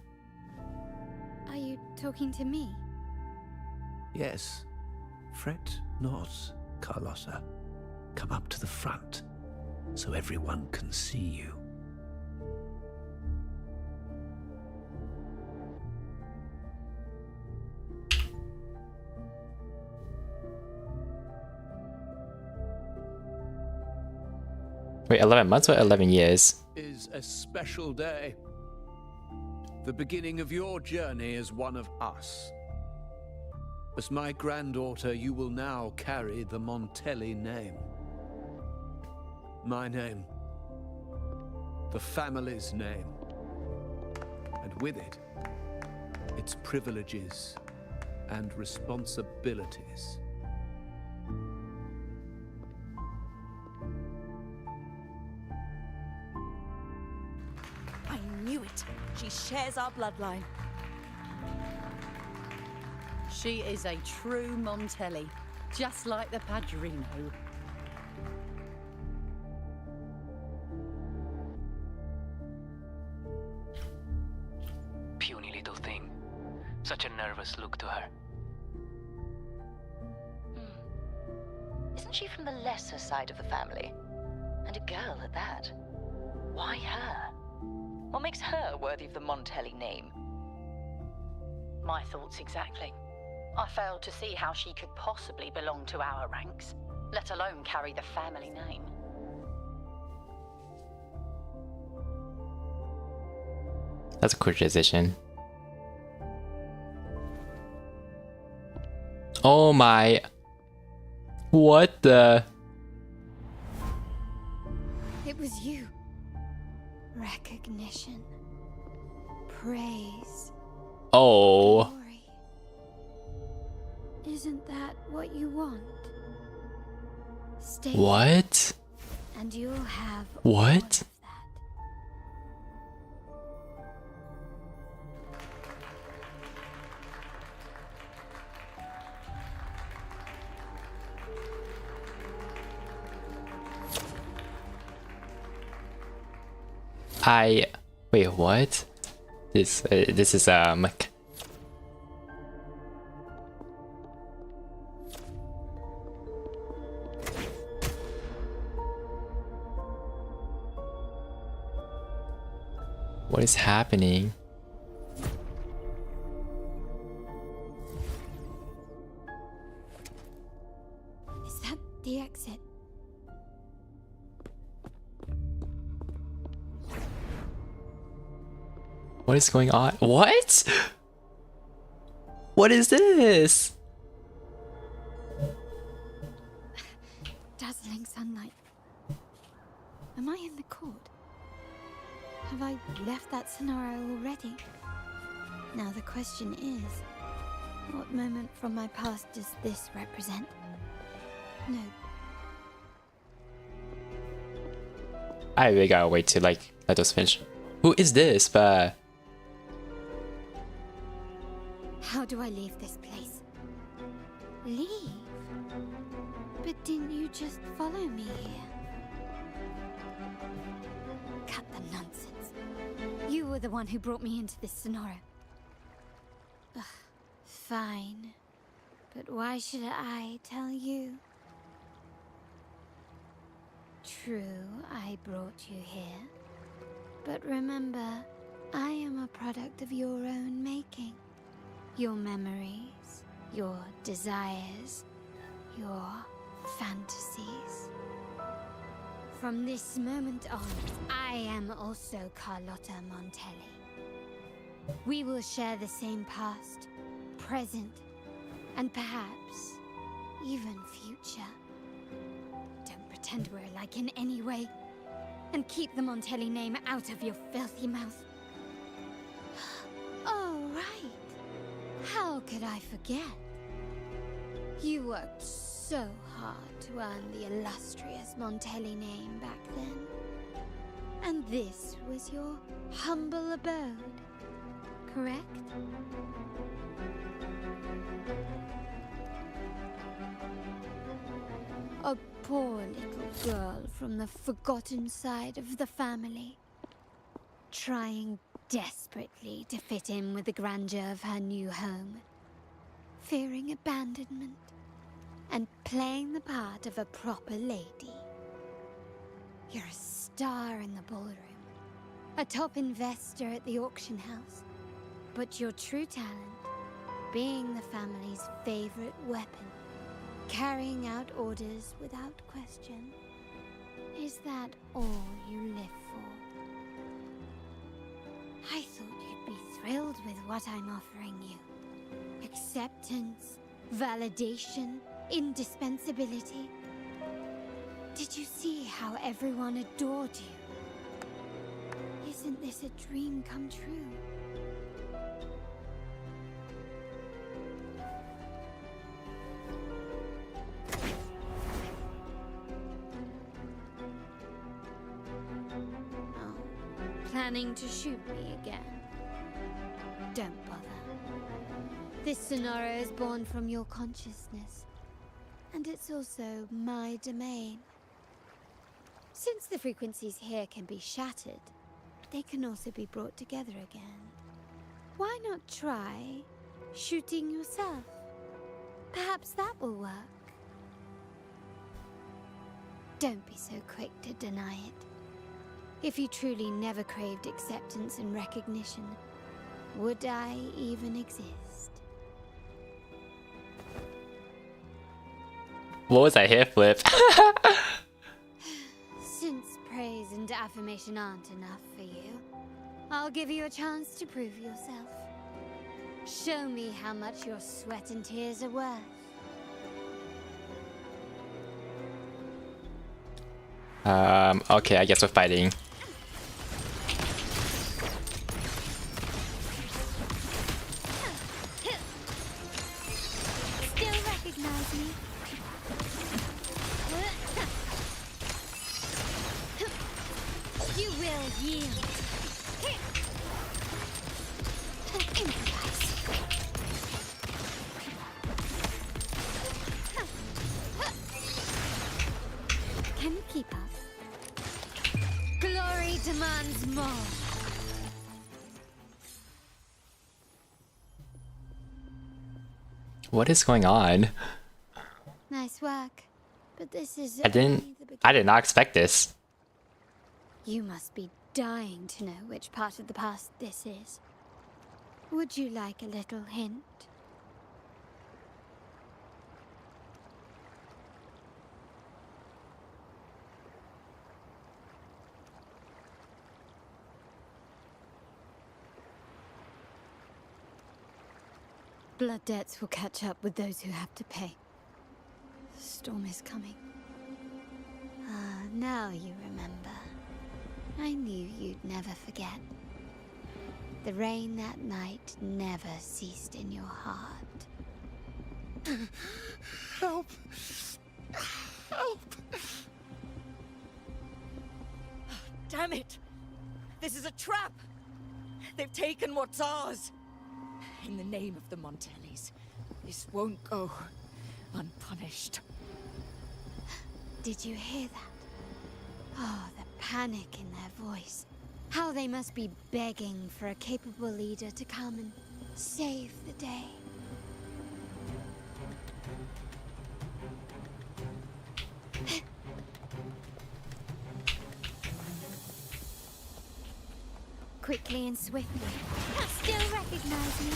Are you talking to me? Yes. Fret not, Carlotta. Come up to the front, so everyone can see you. Wait, 11 months or 11 years? Is a special day. The beginning of your journey as one of us. As my granddaughter, you will now carry the Montelli name. My name. The family's name. And with it, its privileges and responsibilities. I knew it. She shares our bloodline. She is a true Montelli, just like the Padrino. Puny little thing. Such a nervous look to her. Isn't she from the lesser side of the family? And a girl at that. Why her? What makes her worthy of the Montelli name? My thoughts exactly. I failed to see how she could possibly belong to our ranks, let alone carry the family name. That's a quick decision. Oh my. What the? It was you. Recognition. Praise. Oh. Glory. Isn't that what you want? Stay. What? And you'll have. What? Wait, what? This is What is happening? Is that the exit? What is going on? What? What is this? Dazzling sunlight. Am I in the court? Have I left that scenario already? Now the question is, what moment from my past does this represent? No. I really gotta wait to like let us finish. Who is this? But How do I leave this place? Leave? But didn't you just follow me here? Cut the nonsense. You were the one who brought me into this scenario. Ugh, fine. But why should I tell you? True, I brought you here. But remember, I am a product of your own making. Your memories, your desires, your fantasies. From this moment on, I am also Carlotta Montelli. We will share the same past, present, and perhaps even future. Don't pretend we're alike in any way, and keep the Montelli name out of your filthy mouth. Oh, right. How could I forget? You worked so hard to earn the illustrious Montelli name back then. And this was your humble abode, correct? A poor little girl from the forgotten side of the family, trying desperately to fit in with the grandeur of her new home, fearing abandonment, and playing the part of a proper lady. You're a star in the ballroom, a top investor at the auction house, but your true talent, being the family's favorite weapon, carrying out orders without question. Is that all you live for? I thought you'd be thrilled with what I'm offering you. Acceptance, validation, indispensability. Did you see how everyone adored you? Isn't this a dream come true? Planning to shoot me again? Don't bother. This scenario is born from your consciousness, and it's also my domain. Since the frequencies here can be shattered, they can also be brought together again. Why not try shooting yourself? Perhaps that will work. Don't be so quick to deny it. If you truly never craved acceptance and recognition, would I even exist? what was that hair flip? Since praise and affirmation aren't enough for you, I'll give you a chance to prove yourself. Show me how much your sweat and tears are worth. Okay, I guess we're fighting. Still recognize me? You will yield. Improvise. Can you keep up? Glory demands more. What is going on? Nice work, but this is I did not expect this. You must be dying to know which part of the past this is. Would you like a little hint? Blood debts will catch up with those who have to pay. The storm is coming. Ah, now you remember. I knew you'd never forget. The rain that night never ceased in your heart. Help! Help! Damn it! This is a trap! They've taken what's ours! In the name of the Montellis, this won't go unpunished. Did you hear that? Oh, the panic in their voice. How they must be begging for a capable leader to come and save the day. Quickly and swiftly. Still recognize me.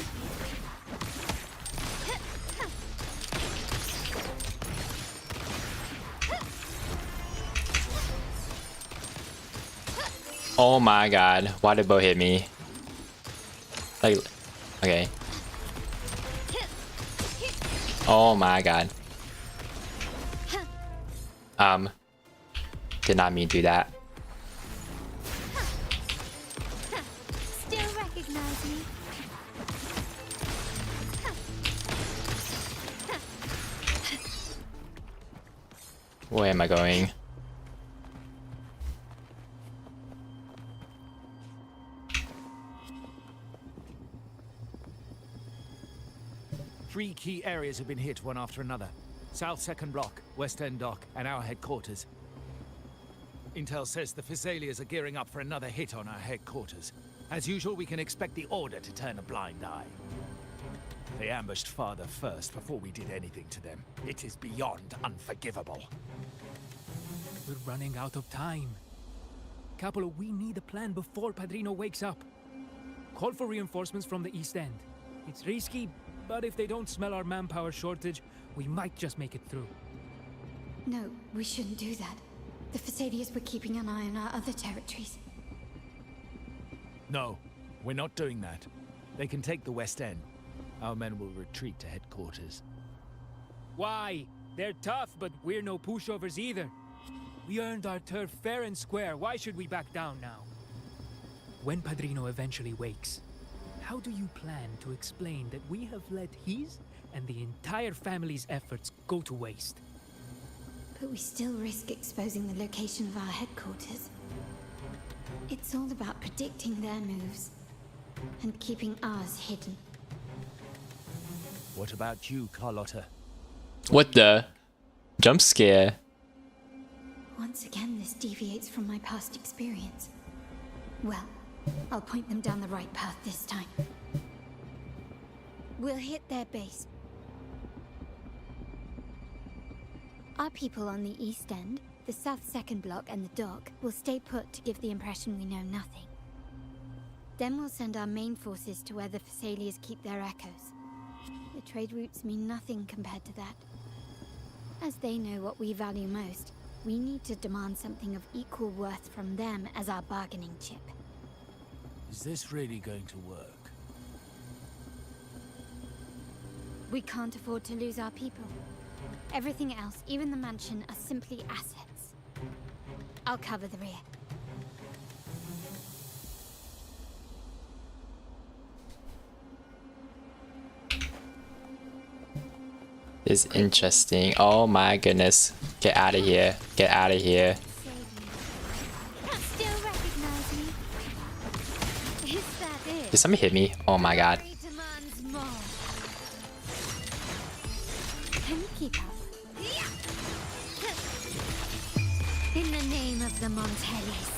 Oh my god, why did Bo hit me? Like, okay. Oh my god. Did not mean to do that. Still recognize me. Where am I going? Three key areas have been hit one after another. South Second Block, West End Dock, and our headquarters. Intel says the Physaelias are gearing up for another hit on our headquarters. As usual, we can expect the Order to turn a blind eye. They ambushed Father first before we did anything to them. It is beyond unforgivable. We're running out of time. Capolo, we need a plan before Padrino wakes up. Call for reinforcements from the East End. It's risky, but if they don't smell our manpower shortage, we might just make it through. No, we shouldn't do that. The Physaelias were keeping an eye on our other territories. No, we're not doing that. They can take the West End. Our men will retreat to headquarters. Why? They're tough, but we're no pushovers either. We earned our turf fair and square. Why should we back down now? When Padrino eventually wakes, how do you plan to explain that we have let his and the entire family's efforts go to waste? But we still risk exposing the location of our headquarters. It's all about predicting their moves and keeping ours hidden. What about you, Carlotta? What the? Jump scare. Once again, this deviates from my past experience. Well, I'll point them down the right path this time. We'll hit their base. Our people on the East End, the South Second Block and the Dock will stay put to give the impression we know nothing. Then we'll send our main forces to where the Physaelias keep their echoes. The trade routes mean nothing compared to that. As they know what we value most, we need to demand something of equal worth from them as our bargaining chip. Is this really going to work? We can't afford to lose our people. Everything else, even the mansion, are simply assets. I'll cover the rear. This is interesting. Oh my goodness. Get out of here. Get out of here. Still recognize me? Is that it? Did somebody hit me? Oh my god. Demands more. Can you keep up? In the name of the Montellis.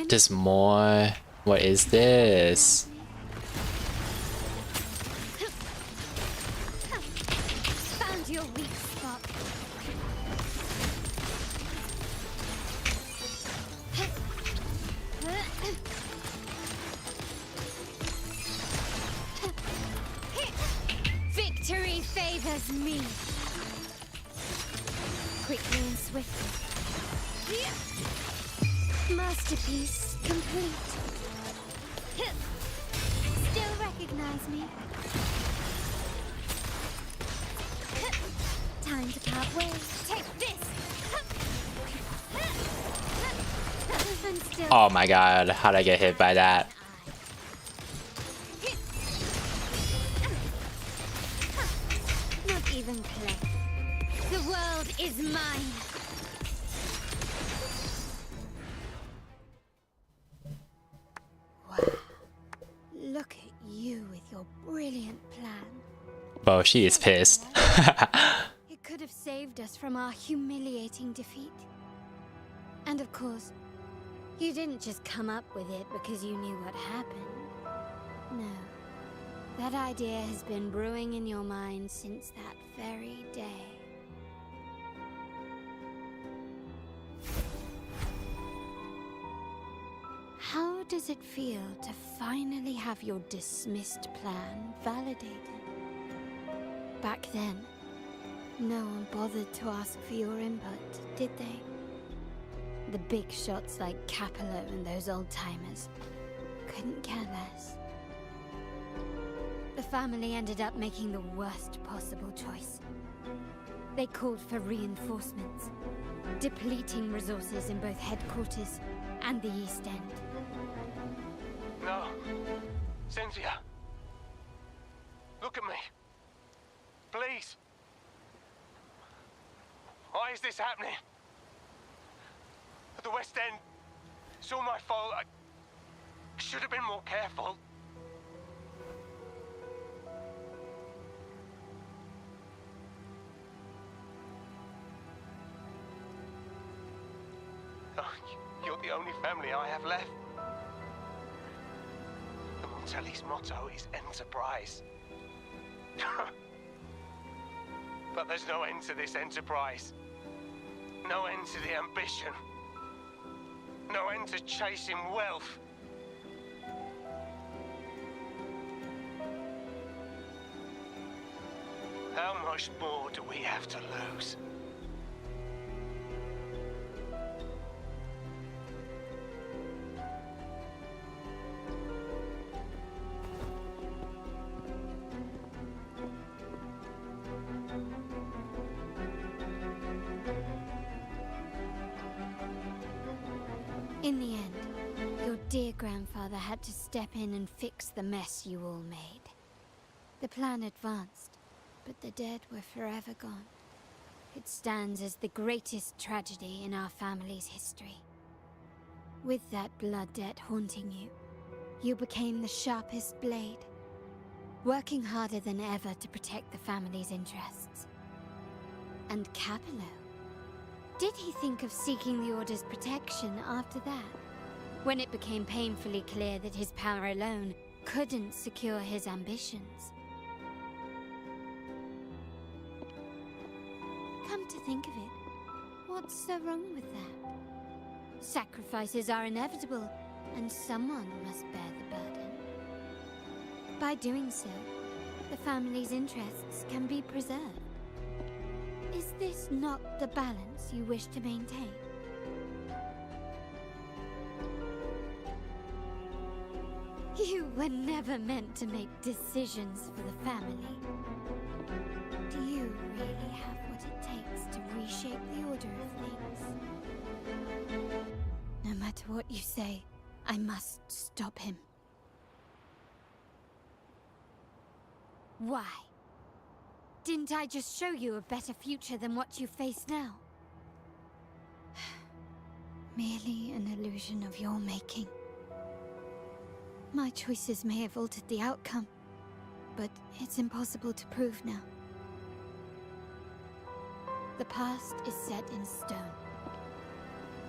Just more. What is this? your weak spot. Victory favors me. Quickly and swiftly. Masterpiece complete. Still recognize me? Time to part ways. Take this! I'm still... Oh my god, how'd I get hit by that? Not even close. The world is mine. Wow. Look at you with your brilliant plan. Bro, she is pissed. It could have saved us from our humiliating defeat. And of course, you didn't just come up with it because you knew what happened. No. That idea has been brewing in your mind since that very day. How does it feel to finally have your dismissed plan validated? Back then, no one bothered to ask for your input, did they? The big shots like Capello and those old-timers couldn't care less. The family ended up making the worst possible choice. They called for reinforcements, depleting resources in both headquarters and the East End. No. Cynthia. Look at me. Please. Why is this happening? At the West End. It's all my fault. I should have been more careful. Oh, you're the only family I have left. The Montelli's motto is enterprise. But there's no end to this enterprise. No end to the ambition. No end to chasing wealth. How much more do we have to lose? In the end, your dear grandfather had to step in and fix the mess you all made. The plan advanced, but the dead were forever gone. It stands as the greatest tragedy in our family's history. With that blood debt haunting you, you became the sharpest blade, working harder than ever to protect the family's interests. And Capello? Did he think of seeking the Order's protection after that? When it became painfully clear that his power alone couldn't secure his ambitions? Come to think of it, what's so wrong with that? Sacrifices are inevitable, and someone must bear the burden. By doing so, the family's interests can be preserved. Is this not the balance you wish to maintain? You were never meant to make decisions for the family. Do you really have what it takes to reshape the order of things? No matter what you say, I must stop him. Why? Didn't I just show you a better future than what you face now? Merely an illusion of your making. My choices may have altered the outcome, but it's impossible to prove now. The past is set in stone.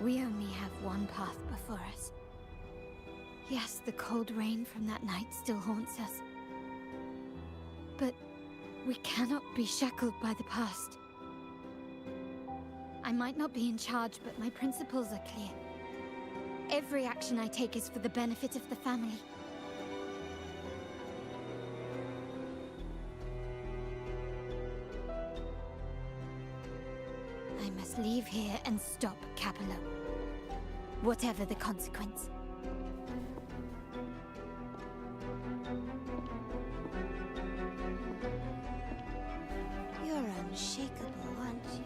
We only have one path before us. Yes, the cold rain from that night still haunts us. But We cannot be shackled by the past. I might not be in charge, but my principles are clear. Every action I take is for the benefit of the family. I must leave here and stop Capello. Whatever the consequence. You're unshakable, aren't you?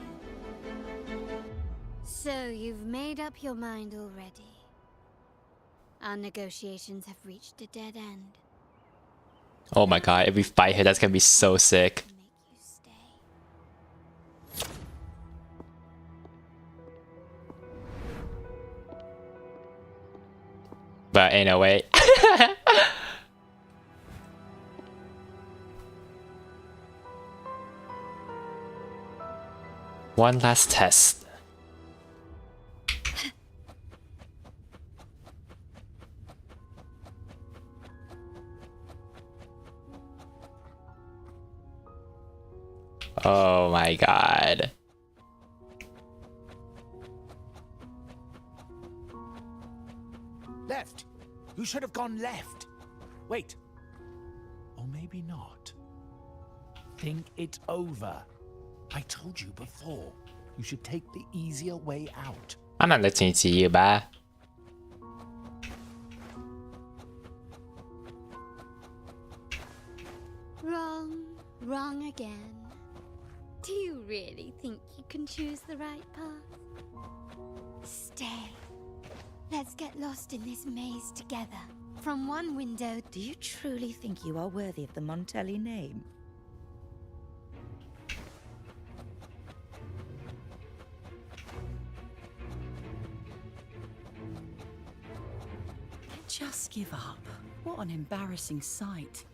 So you've made up your mind already. Our negotiations have reached a dead end. Oh my god, if we fight her, that's gonna be so sick. But ain't no way. One last test. Oh my god. Left! You should have gone left! Wait. Or maybe not. Think it over. I told you before. You should take the easier way out. I'm not listening to you, bye. Wrong. Wrong again. Do you really think you can choose the right path? Stay. Let's get lost in this maze together. From one window... Do you truly think you are worthy of the Montelli name? Just give up. What an embarrassing sight.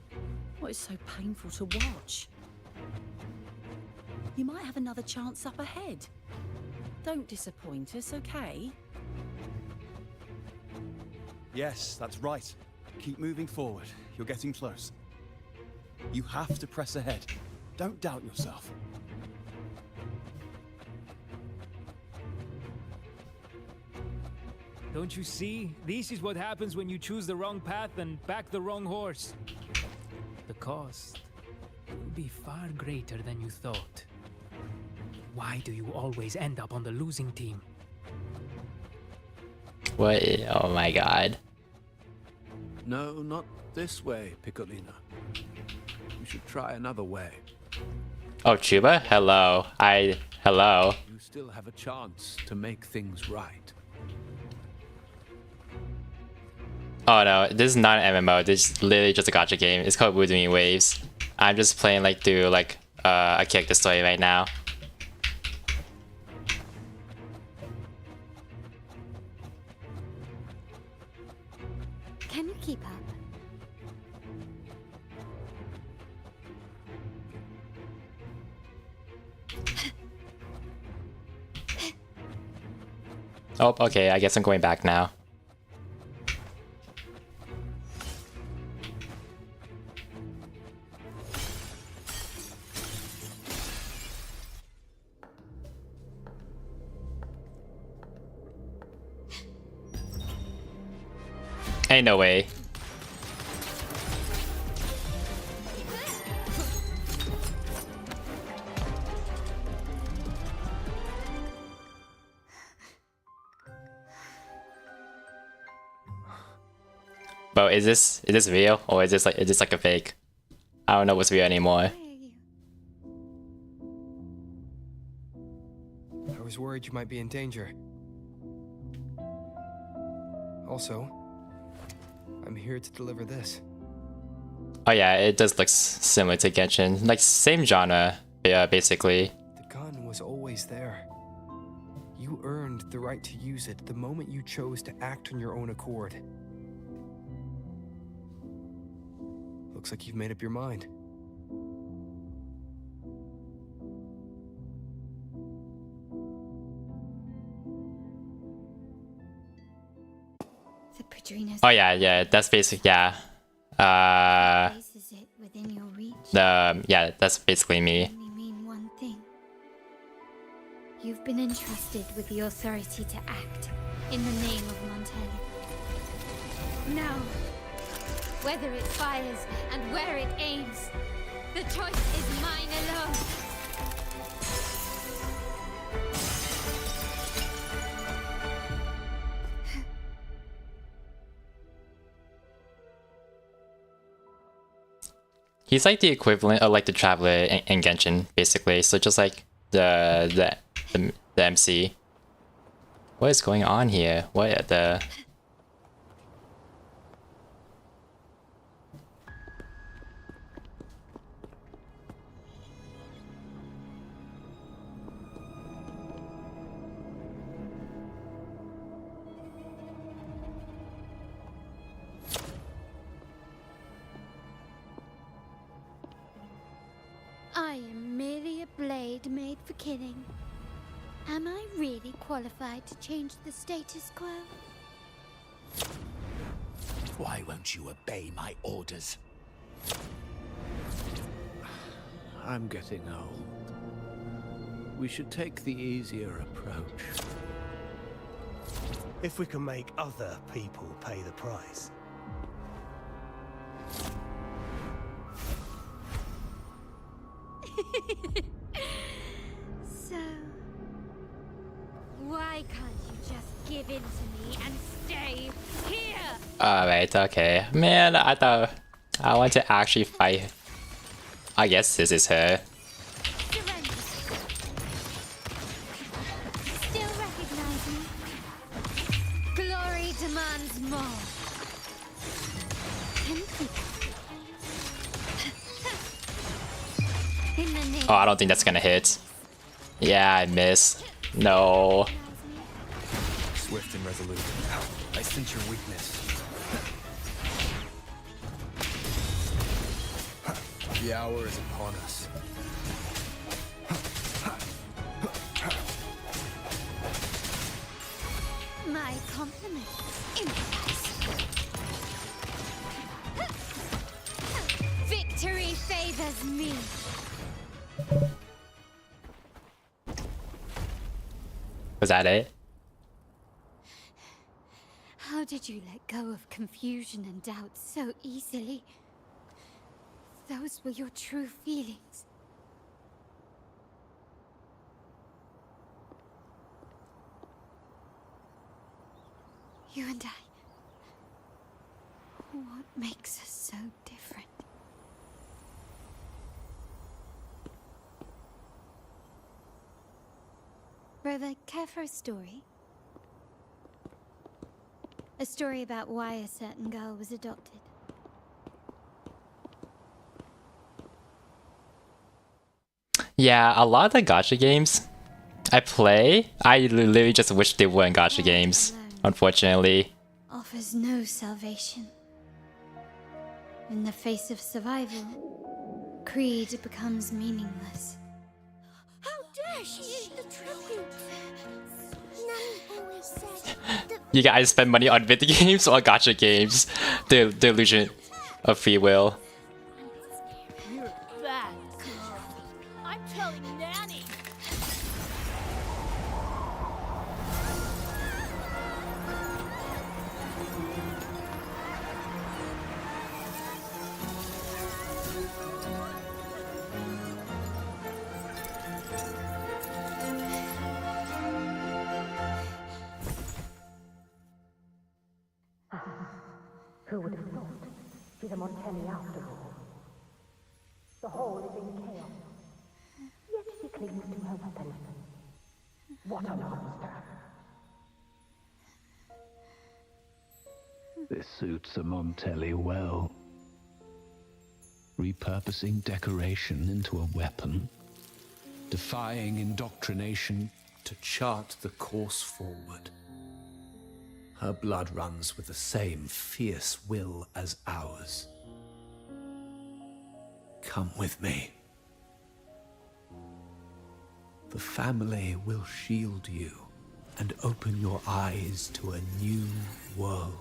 What is so painful to watch? You might have another chance up ahead. Don't disappoint us, okay? Yes, that's right. Keep moving forward. You're getting close. You have to press ahead. Don't doubt yourself. Don't you see? This is what happens when you choose the wrong path and back the wrong horse. The cost will be far greater than you thought. Why do you always end up on the losing team? What? Oh my god. No, not this way, Piccolina. You should try another way. Oh, Chuba? Hello. Hello. You still have a chance to make things right. Oh no, this is not an MMO. This is literally just a gacha game. It's called Wuthering Waves. I'm just playing like through like a character story right now. Can you keep up? Oh, okay, I guess I'm going back now. Ain't no way. Bro, is this real or is this like a fake? I don't know what's real anymore. I was worried you might be in danger. Also, I'm here to deliver this. Oh yeah, it does look similar to Genshin. Like, same genre, yeah, basically. The gun was always there. You earned the right to use it the moment you chose to act on your own accord. Looks like you've made up your mind. The Padrinos. Oh yeah, that's basic, yeah. Places it within your reach. Yeah, that's basically me. Only mean one thing. You've been entrusted with the authority to act in the name of Montelli. Now, whether it fires and where it aims, the choice is mine alone. He's like the equivalent of like the Traveler in Genshin, basically. So just like the MC. What is going on here? What the? I am merely a blade made for killing. Am I really qualified to change the status quo? Why won't you obey my orders? I'm getting old. We should take the easier approach. If we can make other people pay the price. So, why can't you just give in to me and stay here? Alright, okay. Man, I thought I want to actually fight. I guess this is her. Surrender. Still recognize me? Glory demands more. In the name Oh, I don't think that's gonna hit. Yeah, I missed. No. Swift and resolute. I sense your weakness. The hour is upon us. my compliments. Victory favors me. Was that it? How did you let go of confusion and doubt so easily? Those were your true feelings. You and I. What makes us so different? Brother, care for a story? A story about why a certain girl was adopted. Yeah, a lot of the gacha games I play, I literally just wish they weren't gacha games, unfortunately. Offers no salvation. In the face of survival, creed becomes meaningless. How dare she eat the tribute? Nanny always said that You guys spend money on video games or gacha games? The illusion of free will. you're bad, girl. I'm telling Nanny. Who would have thought? She's a Montelli after all. The hall is in chaos. Yet she clings to her weapon. What a monster! This suits a Montelli well. Repurposing decoration into a weapon. Defying indoctrination to chart the course forward. Her blood runs with the same fierce will as ours. Come with me. The family will shield you and open your eyes to a new world.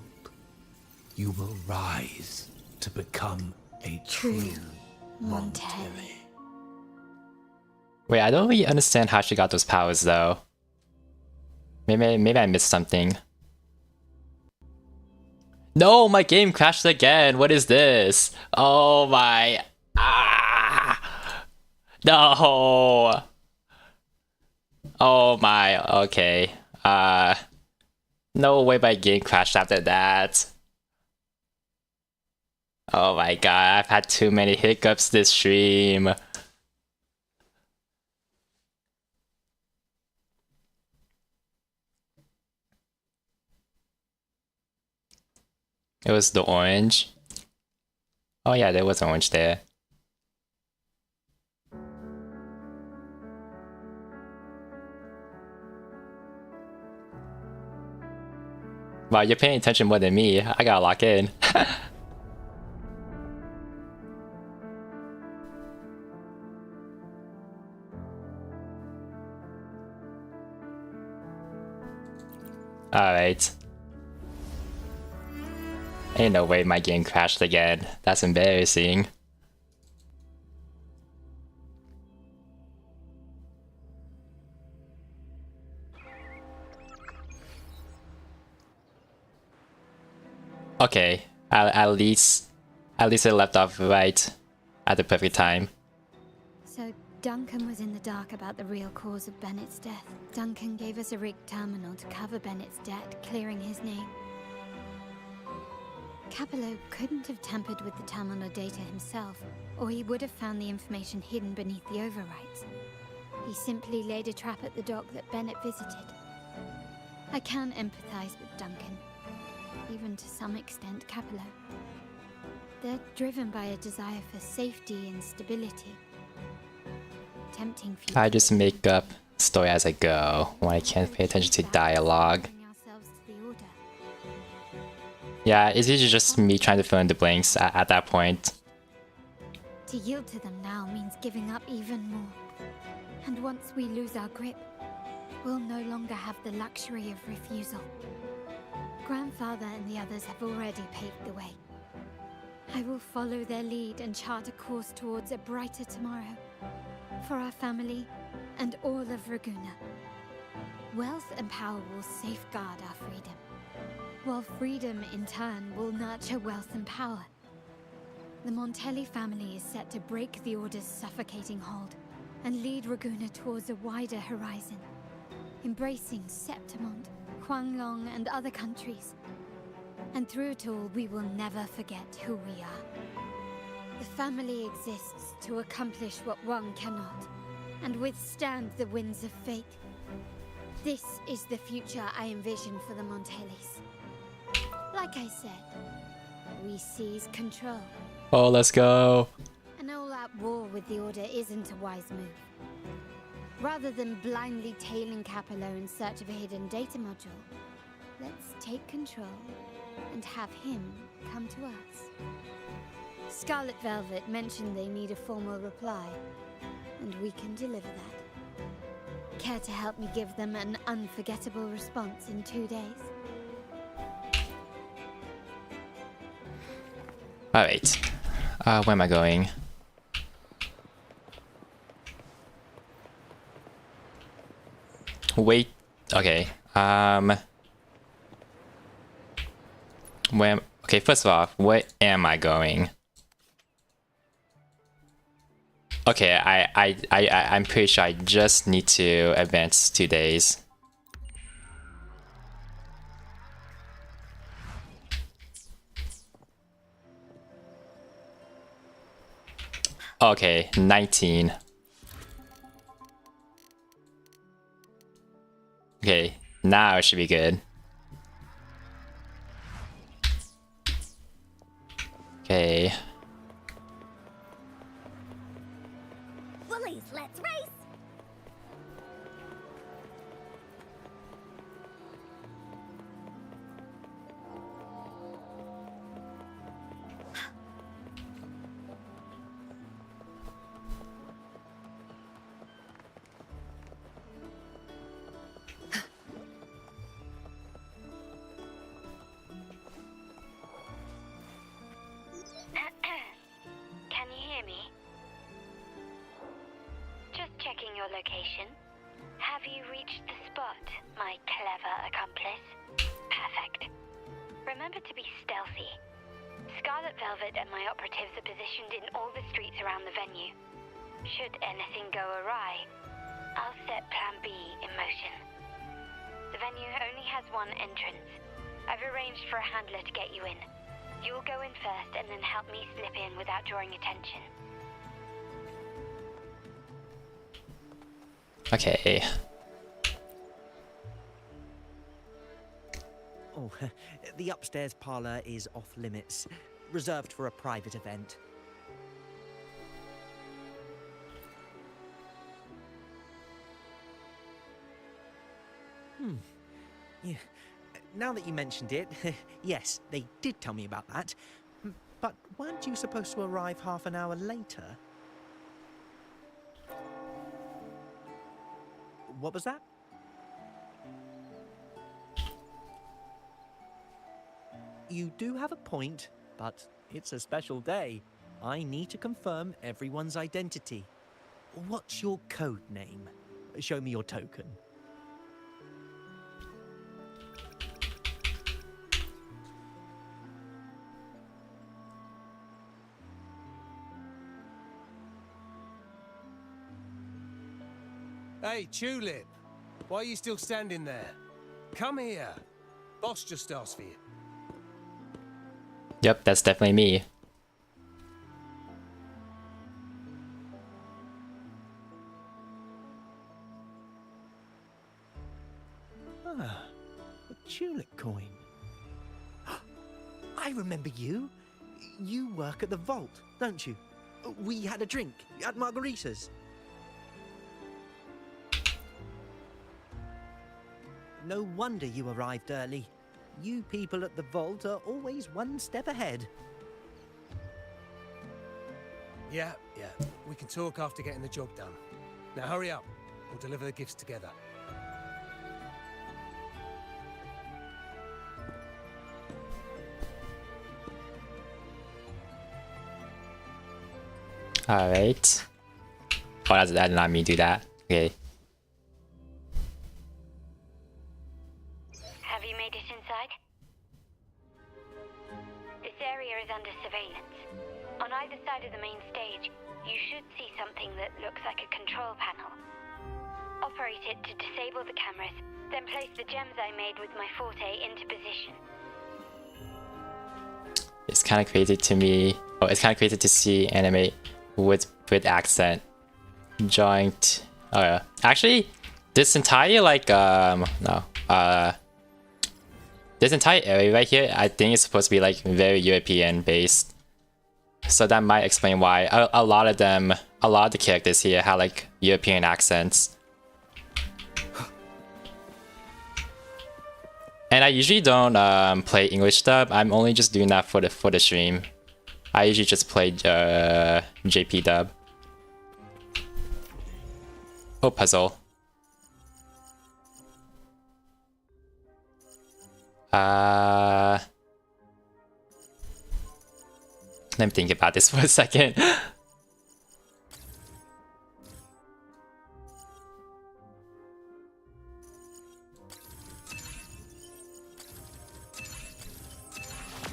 You will rise to become A true Montelli. Wait, I don't really understand how she got those powers though. Maybe I missed something. No, my game crashed again. What is this? Oh my. Ah. No. Oh my. Okay. No way my game crashed after that. Oh my god, I've had too many hiccups this stream. It was the orange. Oh yeah, there was orange there. Wow, you're paying attention more than me. I gotta lock in. Alright. Ain't no way my game crashed again. That's embarrassing. Okay, at least it left off right at the perfect time. So Duncan was in the dark about the real cause of Bennett's death. Duncan gave us a rigged terminal to cover Bennett's debt, clearing his name. Capello couldn't have tampered with the terminal data himself, or he would have found the information hidden beneath the overwrites. He simply laid a trap at the dock that Bennett visited. I can empathize with Duncan, even to some extent Capello. They're driven by a desire for safety and stability. Tempting future. I just make up story as I go when I can't pay attention to dialogue. Yeah, it's usually just me trying to fill in the blanks at that point. To yield to them now means giving up even more. And once we lose our grip, we'll no longer have the luxury of refusal. Grandfather and the others have already paved the way. I will follow their lead and chart a course towards a brighter tomorrow. For our family and all of Raguna. Wealth and power will safeguard our freedom. While freedom, in turn, will nurture wealth and power. The Montelli family is set to break the Order's suffocating hold and lead Raguna towards a wider horizon, embracing Septimont, Huanglong, and other countries. And through it all, we will never forget who we are. The family exists to accomplish what one cannot, and withstand the winds of fate. This is the future I envision for the Montellis. Like I said, we seize control. Oh, let's go. An all-out war with the Order isn't a wise move. Rather than blindly tailing Capello in search of a hidden data module, let's take control and have him come to us. Scarlet Velvet mentioned they need a formal reply, and we can deliver that. Care to help me give them an unforgettable response in 2 days? Alright. Where am I going? Wait. Okay. Okay, first of all, where am I going? Okay, I'm pretty sure I just need to advance 2 days. Okay, 19. Okay, now it should be good. Okay. Bullies, let's race! checking your location. Have you reached the spot, my clever accomplice? Perfect. Remember to be stealthy. Scarlet Velvet and my operatives are positioned in all the streets around the venue. Should anything go awry, I'll set Plan B in motion. The venue only has one entrance. I've arranged for a handler to get you in. You'll go in first and then help me slip in without drawing attention. Okay. Oh, the upstairs parlor is off limits, reserved for a private event. Yeah. Now that you mentioned it, yes, they did tell me about that. But weren't you supposed to arrive half an hour later? What was that? You do have a point, but it's a special day. I need to confirm everyone's identity. What's your code name? Show me your token. Hey, Tulip! Why are you still standing there? Come here. Boss just asked for you. Yep, that's definitely me. Ah, a tulip coin. I remember you. You work at the vault, don't you? We had a drink at margaritas. No wonder you arrived early. You people at the vault are always one step ahead. Yeah. We can talk after getting the job done. Now hurry up. We'll deliver the gifts together. Alright. Oh, that did not me do that. Okay. Have you made it inside? This area is under surveillance. On either side of the main stage, you should see something that looks like a control panel. Operate it to disable the cameras, then place the gems I made with my forte into position. It's kind of crazy to me. Oh, it's kind of crazy to see animate with accent. Joint. Oh yeah. Actually, this entire this entire area right here, I think it's supposed to be like very European based. So that might explain why a lot of the characters here have like European accents. And I usually don't play English dub. I'm only just doing that for the stream. I usually just play JP dub. Oh, puzzle. Let me think about this for a second.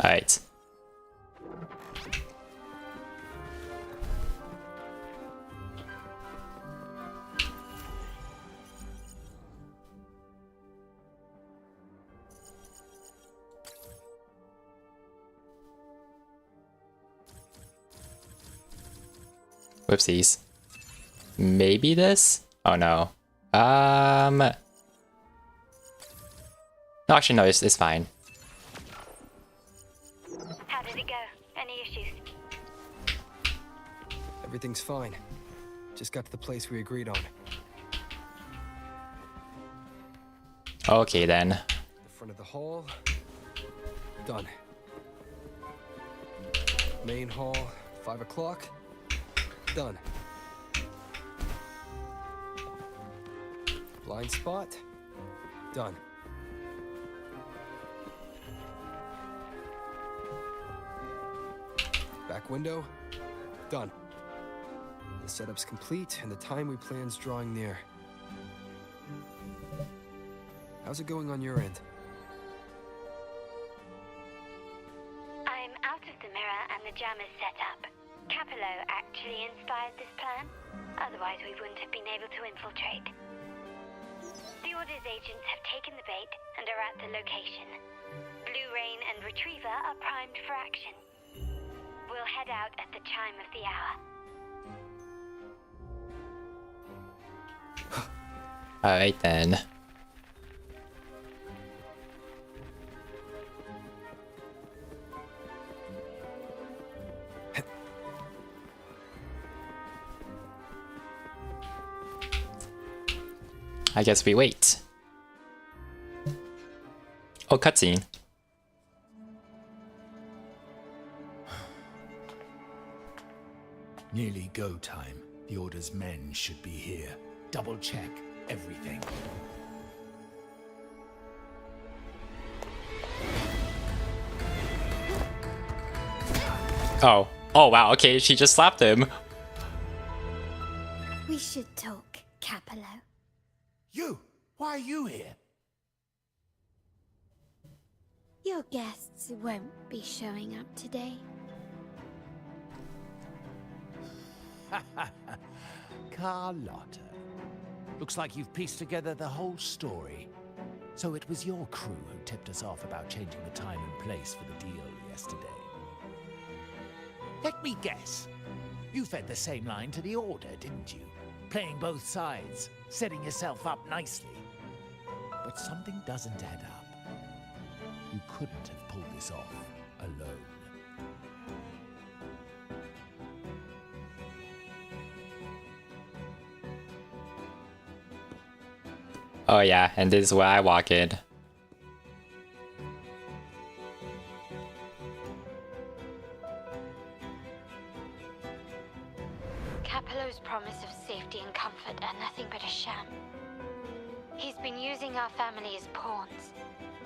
Alright. Whoopsies. Maybe this? Oh no. No, actually no, it's fine. How did it go? Any issues? Everything's fine. Just got to the place we agreed on. Okay then. The front of the hall. Done. Main hall, 5 o'clock. Done. Blind spot. Done. Back window. Done. The The setup's complete, and the time we plan's drawing near. How's it going on your end? I'm out of the mirror and the jam is set up. Capello actually inspired this plan. Otherwise, we wouldn't have been able to infiltrate. The Order's agents have taken the bait and are at the location. Blue Rain and Retriever are primed for action. We'll head out at the chime of the hour. Alright then. I guess we wait. Oh, cutscene. Nearly go time. The Order's men should be here. Double check everything. Oh. Oh wow, okay, she just slapped him. We should talk, Capello. You! Why are you here? Your guests won't be showing up today. Carlotta. Looks like you've pieced together the whole story. So it was your crew who tipped us off about changing the time and place for the deal yesterday. Let me guess. You fed the same line to the Order, didn't you? Playing both sides, setting yourself up nicely. But something doesn't add up. You couldn't have pulled this off alone. Oh yeah, and this is where I walk in. Capello's promise of safety and comfort are nothing but a sham. He's been using our family as pawns,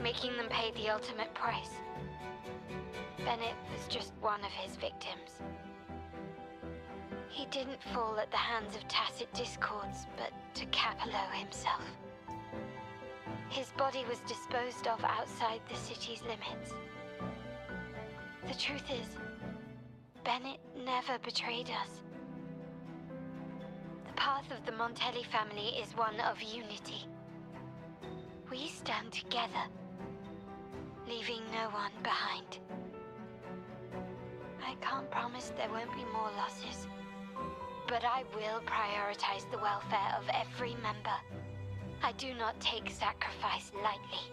making them pay the ultimate price. Bennett was just one of his victims. He didn't fall at the hands of tacit discords, but to Capello himself. His body was disposed of outside the city's limits. The truth is, Bennett never betrayed us. The path of the Montelli family is one of unity. We stand together, leaving no one behind. I can't promise there won't be more losses, but I will prioritize the welfare of every member. I do not take sacrifice lightly.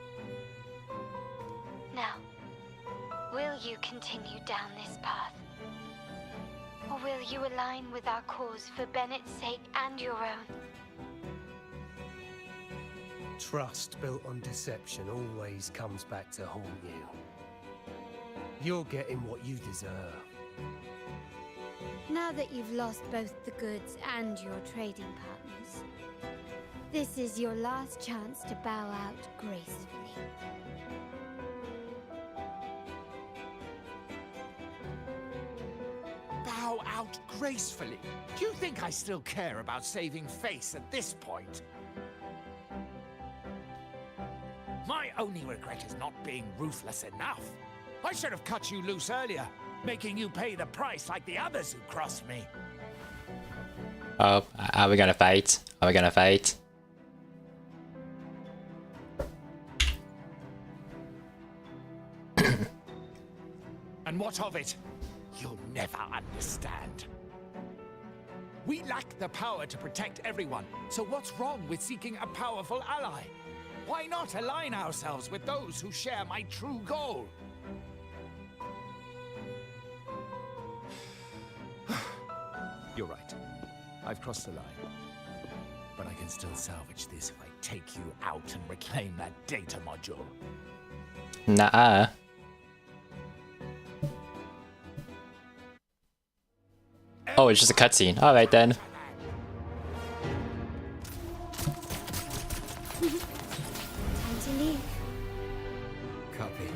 Now, will you continue down this path? Or will you align with our cause for Bennett's sake and your own? Trust built on deception always comes back to haunt you. You're getting what you deserve. Now that you've lost both the goods and your trading partners, this is your last chance to bow out gracefully. Bow out gracefully? Do you think I still care about saving face at this point? My only regret is not being ruthless enough. I should have cut you loose earlier, making you pay the price like the others who crossed me. Oh, are we gonna fight? Are we gonna fight? And what of it? You'll never understand. We lack the power to protect everyone, so what's wrong with seeking a powerful ally? Why not align ourselves with those who share my true goal? You're right. I've crossed the line. But I can still salvage this if I take you out and reclaim that data module. Nuh-uh. Oh, it's just a cutscene. Alright then. Time to leave. Copy.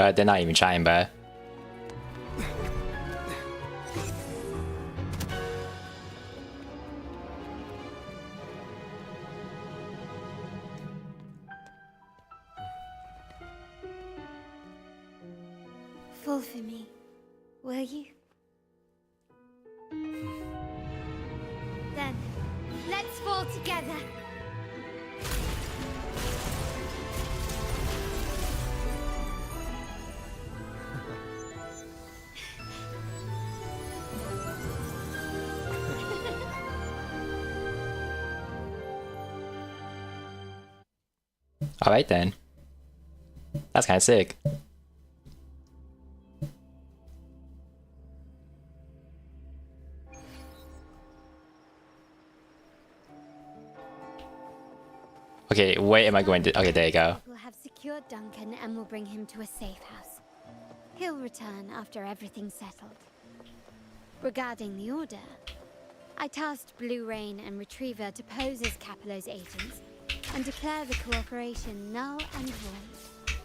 But they're not even trying, but... Fall for me, will you? Then, let's fall together. Alright then. That's kind of sick. Okay, where am I going to... Okay, there you go. We'll have secured Duncan and we'll bring him to a safe house. He'll return after everything's settled. Regarding the Order, I tasked Blue Rain and Retriever to pose as Capello's agents and declare the cooperation null and void.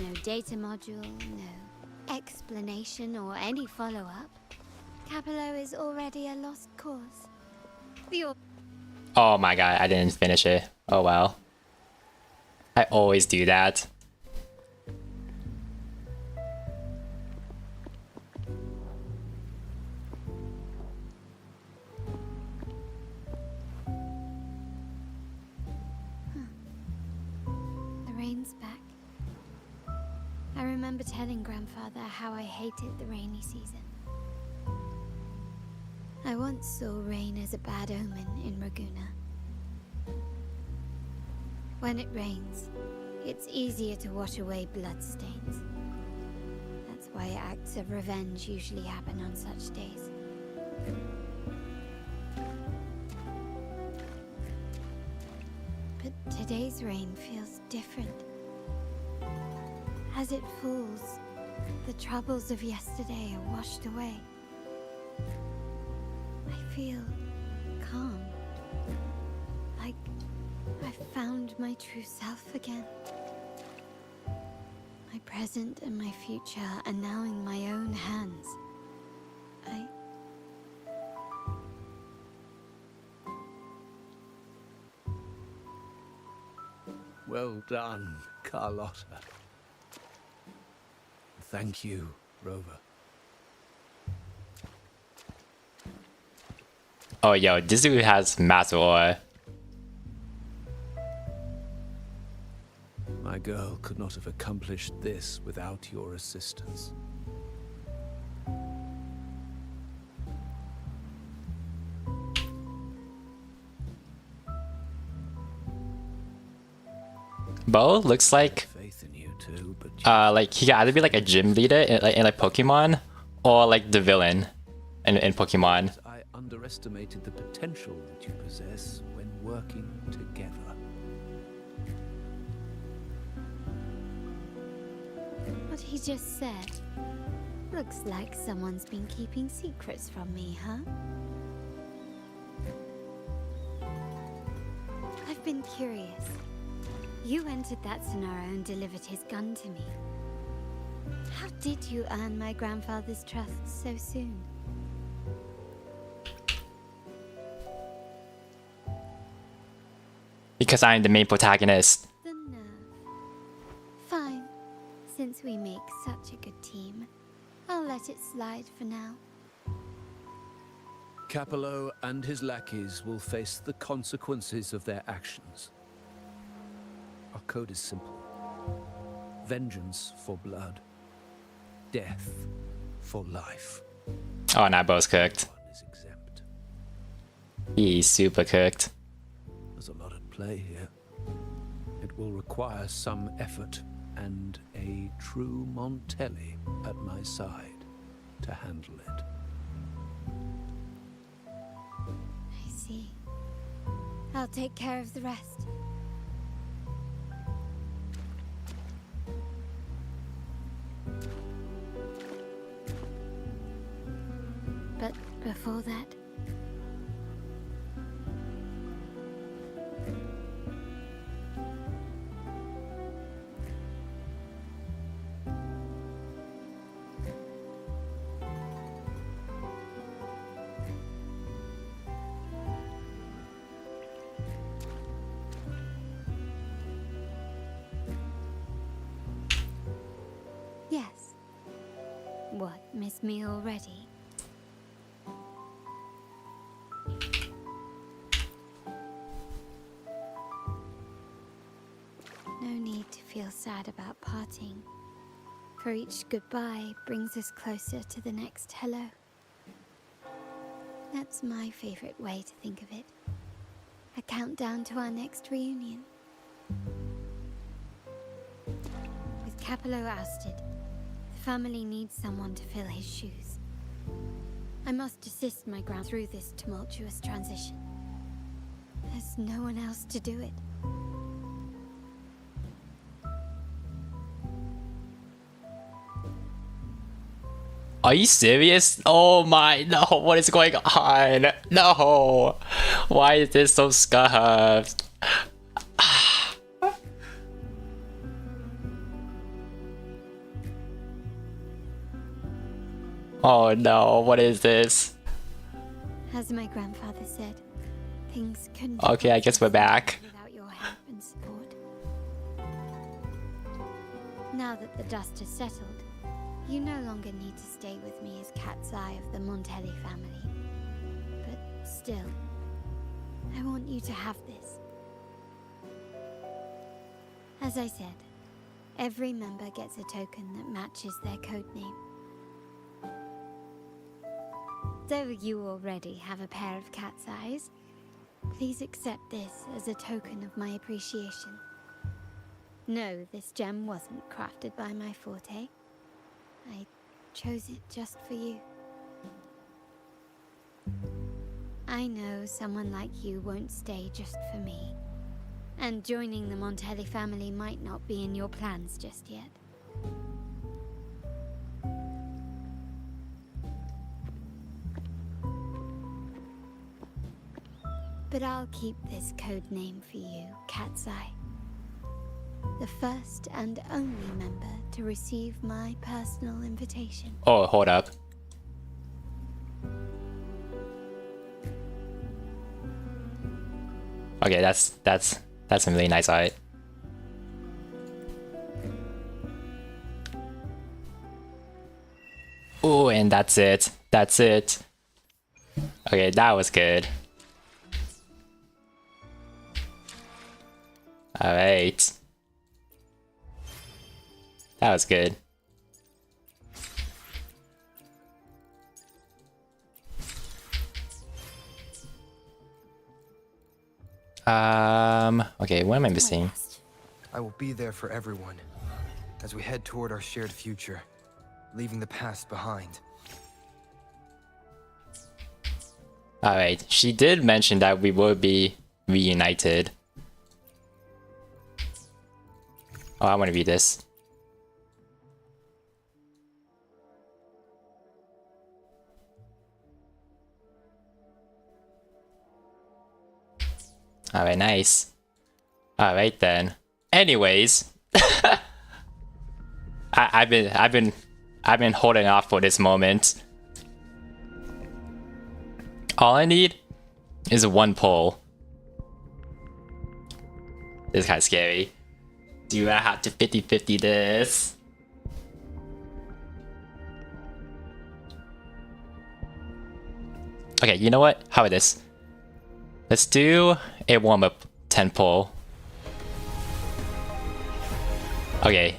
No data module, no explanation or any follow-up. Capello is already a lost cause. Oh my god, I didn't finish it. Oh well. I always do that. The rain's back. I remember telling Grandfather how I hated the rainy season. I once saw rain as a bad omen in Raguna. When it rains, it's easier to wash away bloodstains. That's why acts of revenge usually happen on such days. But today's rain feels different. As it falls, the troubles of yesterday are washed away. I feel calm. Like I've found my true self again. My present and my future are now in my own hands. Well done, Carlotta. Thank you, Rover. Oh yo, this dude has massive aura. My girl could not have accomplished this without your assistance. Bo looks like Faith in you too, but like he could either be like a gym leader in like Pokemon, or like the villain in Pokemon. I underestimated the potential that you possess when working together. What he just said. Looks like someone's been keeping secrets from me, huh? I've been curious. You entered that Sonora and delivered his gun to me. How did you earn my grandfather's trust so soon? Because I'm the main protagonist. The nerve. Fine. Since we make such a good team, I'll let it slide for now. Capello and his lackeys will face the consequences of their actions. Our code is simple. Vengeance for blood. Death for life. Oh, now Bo's cooked. One is exempt. He's super cooked. There's a lot at play here. It will require some effort and a true Montelli at my side to handle it. I see. I'll take care of the rest. But before that... What, miss me already? No need to feel sad about parting, for each goodbye brings us closer to the next hello. That's my favorite way to think of it. A countdown to our next reunion. With Capello ousted, the family needs someone to fill his shoes. I must assist my grand through this tumultuous transition. There's no one else to do it. Are you serious? Oh my, no, what is going on? No! Why is this so scuffed? Oh no, what is this? As my grandfather said, things couldn't Okay, I guess we're back. without your help and support. Now that the dust has settled, you no longer need to stay with me as Cat's Eye of the Montelli family. But still, I want you to have this. As I said, every member gets a token that matches their code name. Though you already have a pair of cat's eyes, please accept this as a token of my appreciation. No, this gem wasn't crafted by my forte. I chose it just for you. I know someone like you won't stay just for me, and joining the Montelli family might not be in your plans just yet. But I'll keep this code name for you, Cat's Eye. The first and only member to receive my personal invitation. Oh, hold up. Okay, that's some really nice art. Oh, and that's it. That's it. Okay, that was good. Alright. That was good. Okay, what am I missing? I will be there for everyone as we head toward our shared future, leaving the past behind. Alright, she did mention that we will be reunited. Oh, I want to read this. Alright, nice. Alright then. Anyways, I've been holding off for this moment. All I need is one pull. This is kind of scary. Do I have to 50-50 this? Okay, you know what? How about this? Let's do a warm-up 10 pull. Okay.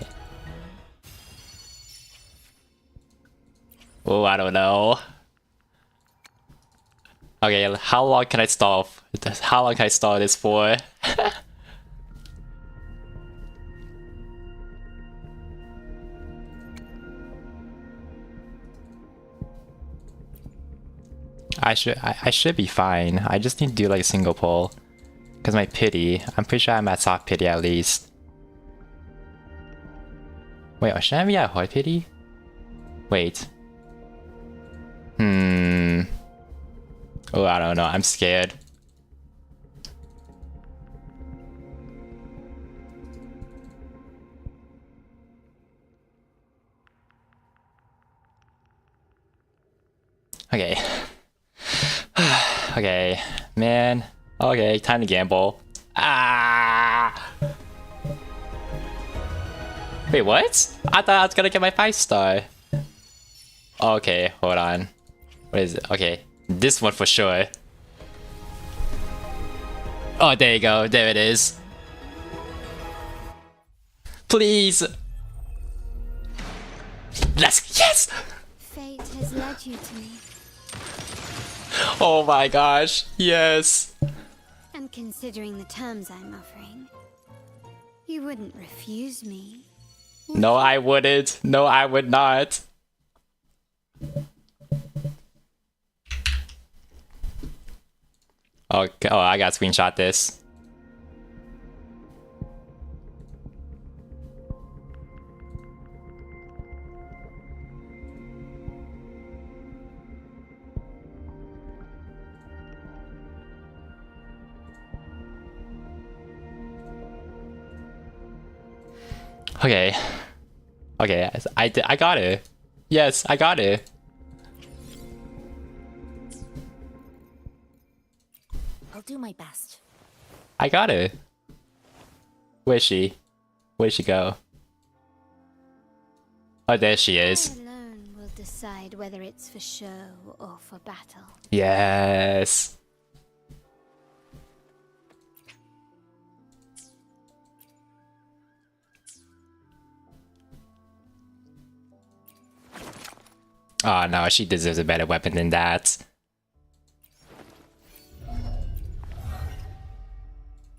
Oh, I don't know. Okay, how long can I stall? How long can I stall this for? I should be fine. I just need to do like a single pull. Cause my pity, I'm pretty sure I'm at soft pity at least. Wait, should I be at hard pity? Wait. Oh, I don't know. I'm scared. Okay. Okay, man. Okay, time to gamble. Ah! Wait, what? I thought I was gonna get my 5-star. Okay, hold on. What is it? Okay, this one for sure. Oh, there you go. There it is. Please. Yes! Fate has led you to me. Oh my gosh, yes. And considering the terms I'm offering, you wouldn't refuse me. No, I wouldn't. No, I would not. Oh, I gotta screenshot this. Okay. Okay, I got it. Yes, I got it. I'll do my best. I got it. Where's she? Where'd she go? Oh, there she is. I alone will decide whether it's for show or for battle. Yes. Oh no, she deserves a better weapon than that.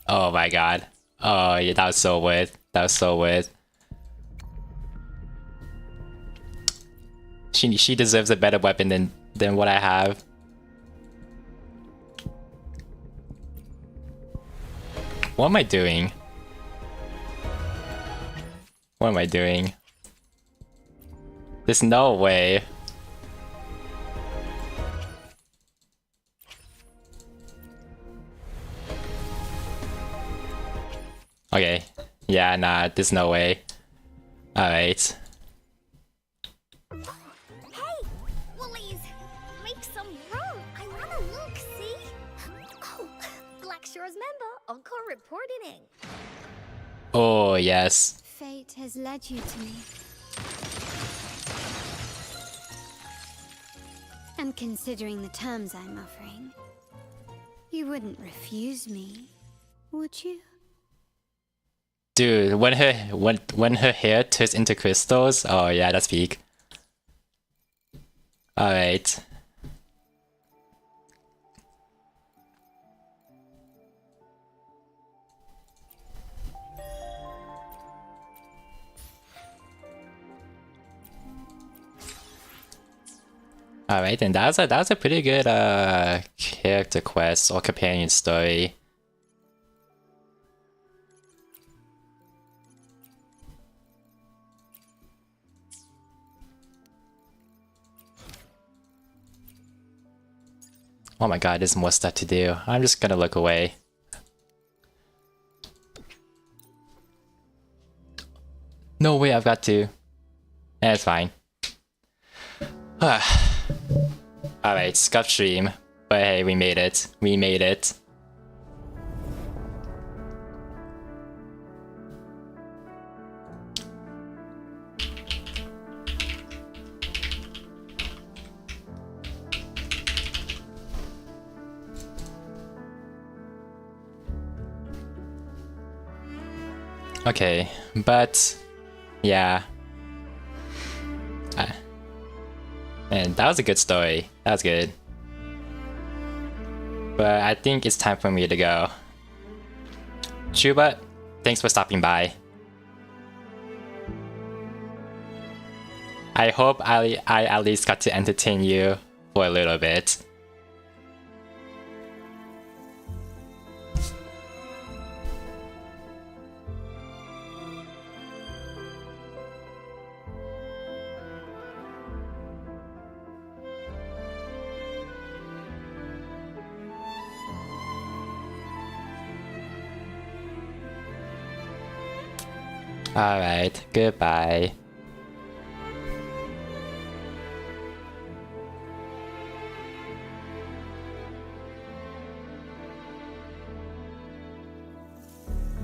Oh my god. Oh yeah, that was so weird. That was so weird. She deserves a better weapon than what I have. What am I doing? What am I doing? There's no way. Okay. Yeah, nah, there's no way. Alright. Hey, Woolies, make some room. I wanna look, see? Oh, Blackshore's member, Encore reporting in. Oh, yes. Fate has led you to me. And considering the terms I'm offering, you wouldn't refuse me, would you? Dude, when her hair turns into crystals, oh yeah, that's peak. Alright. Alright, and that was a pretty good character quest or companion story. Oh my god, there's more stuff to do. I'm just gonna look away. No way, I've got to. Eh, it's fine. Alright, scuff stream. But hey, we made it. We made it. Okay, but yeah. Man, that was a good story. That was good. But I think it's time for me to go. Chuba, thanks for stopping by. I hope I at least got to entertain you for a little bit. Alright, goodbye.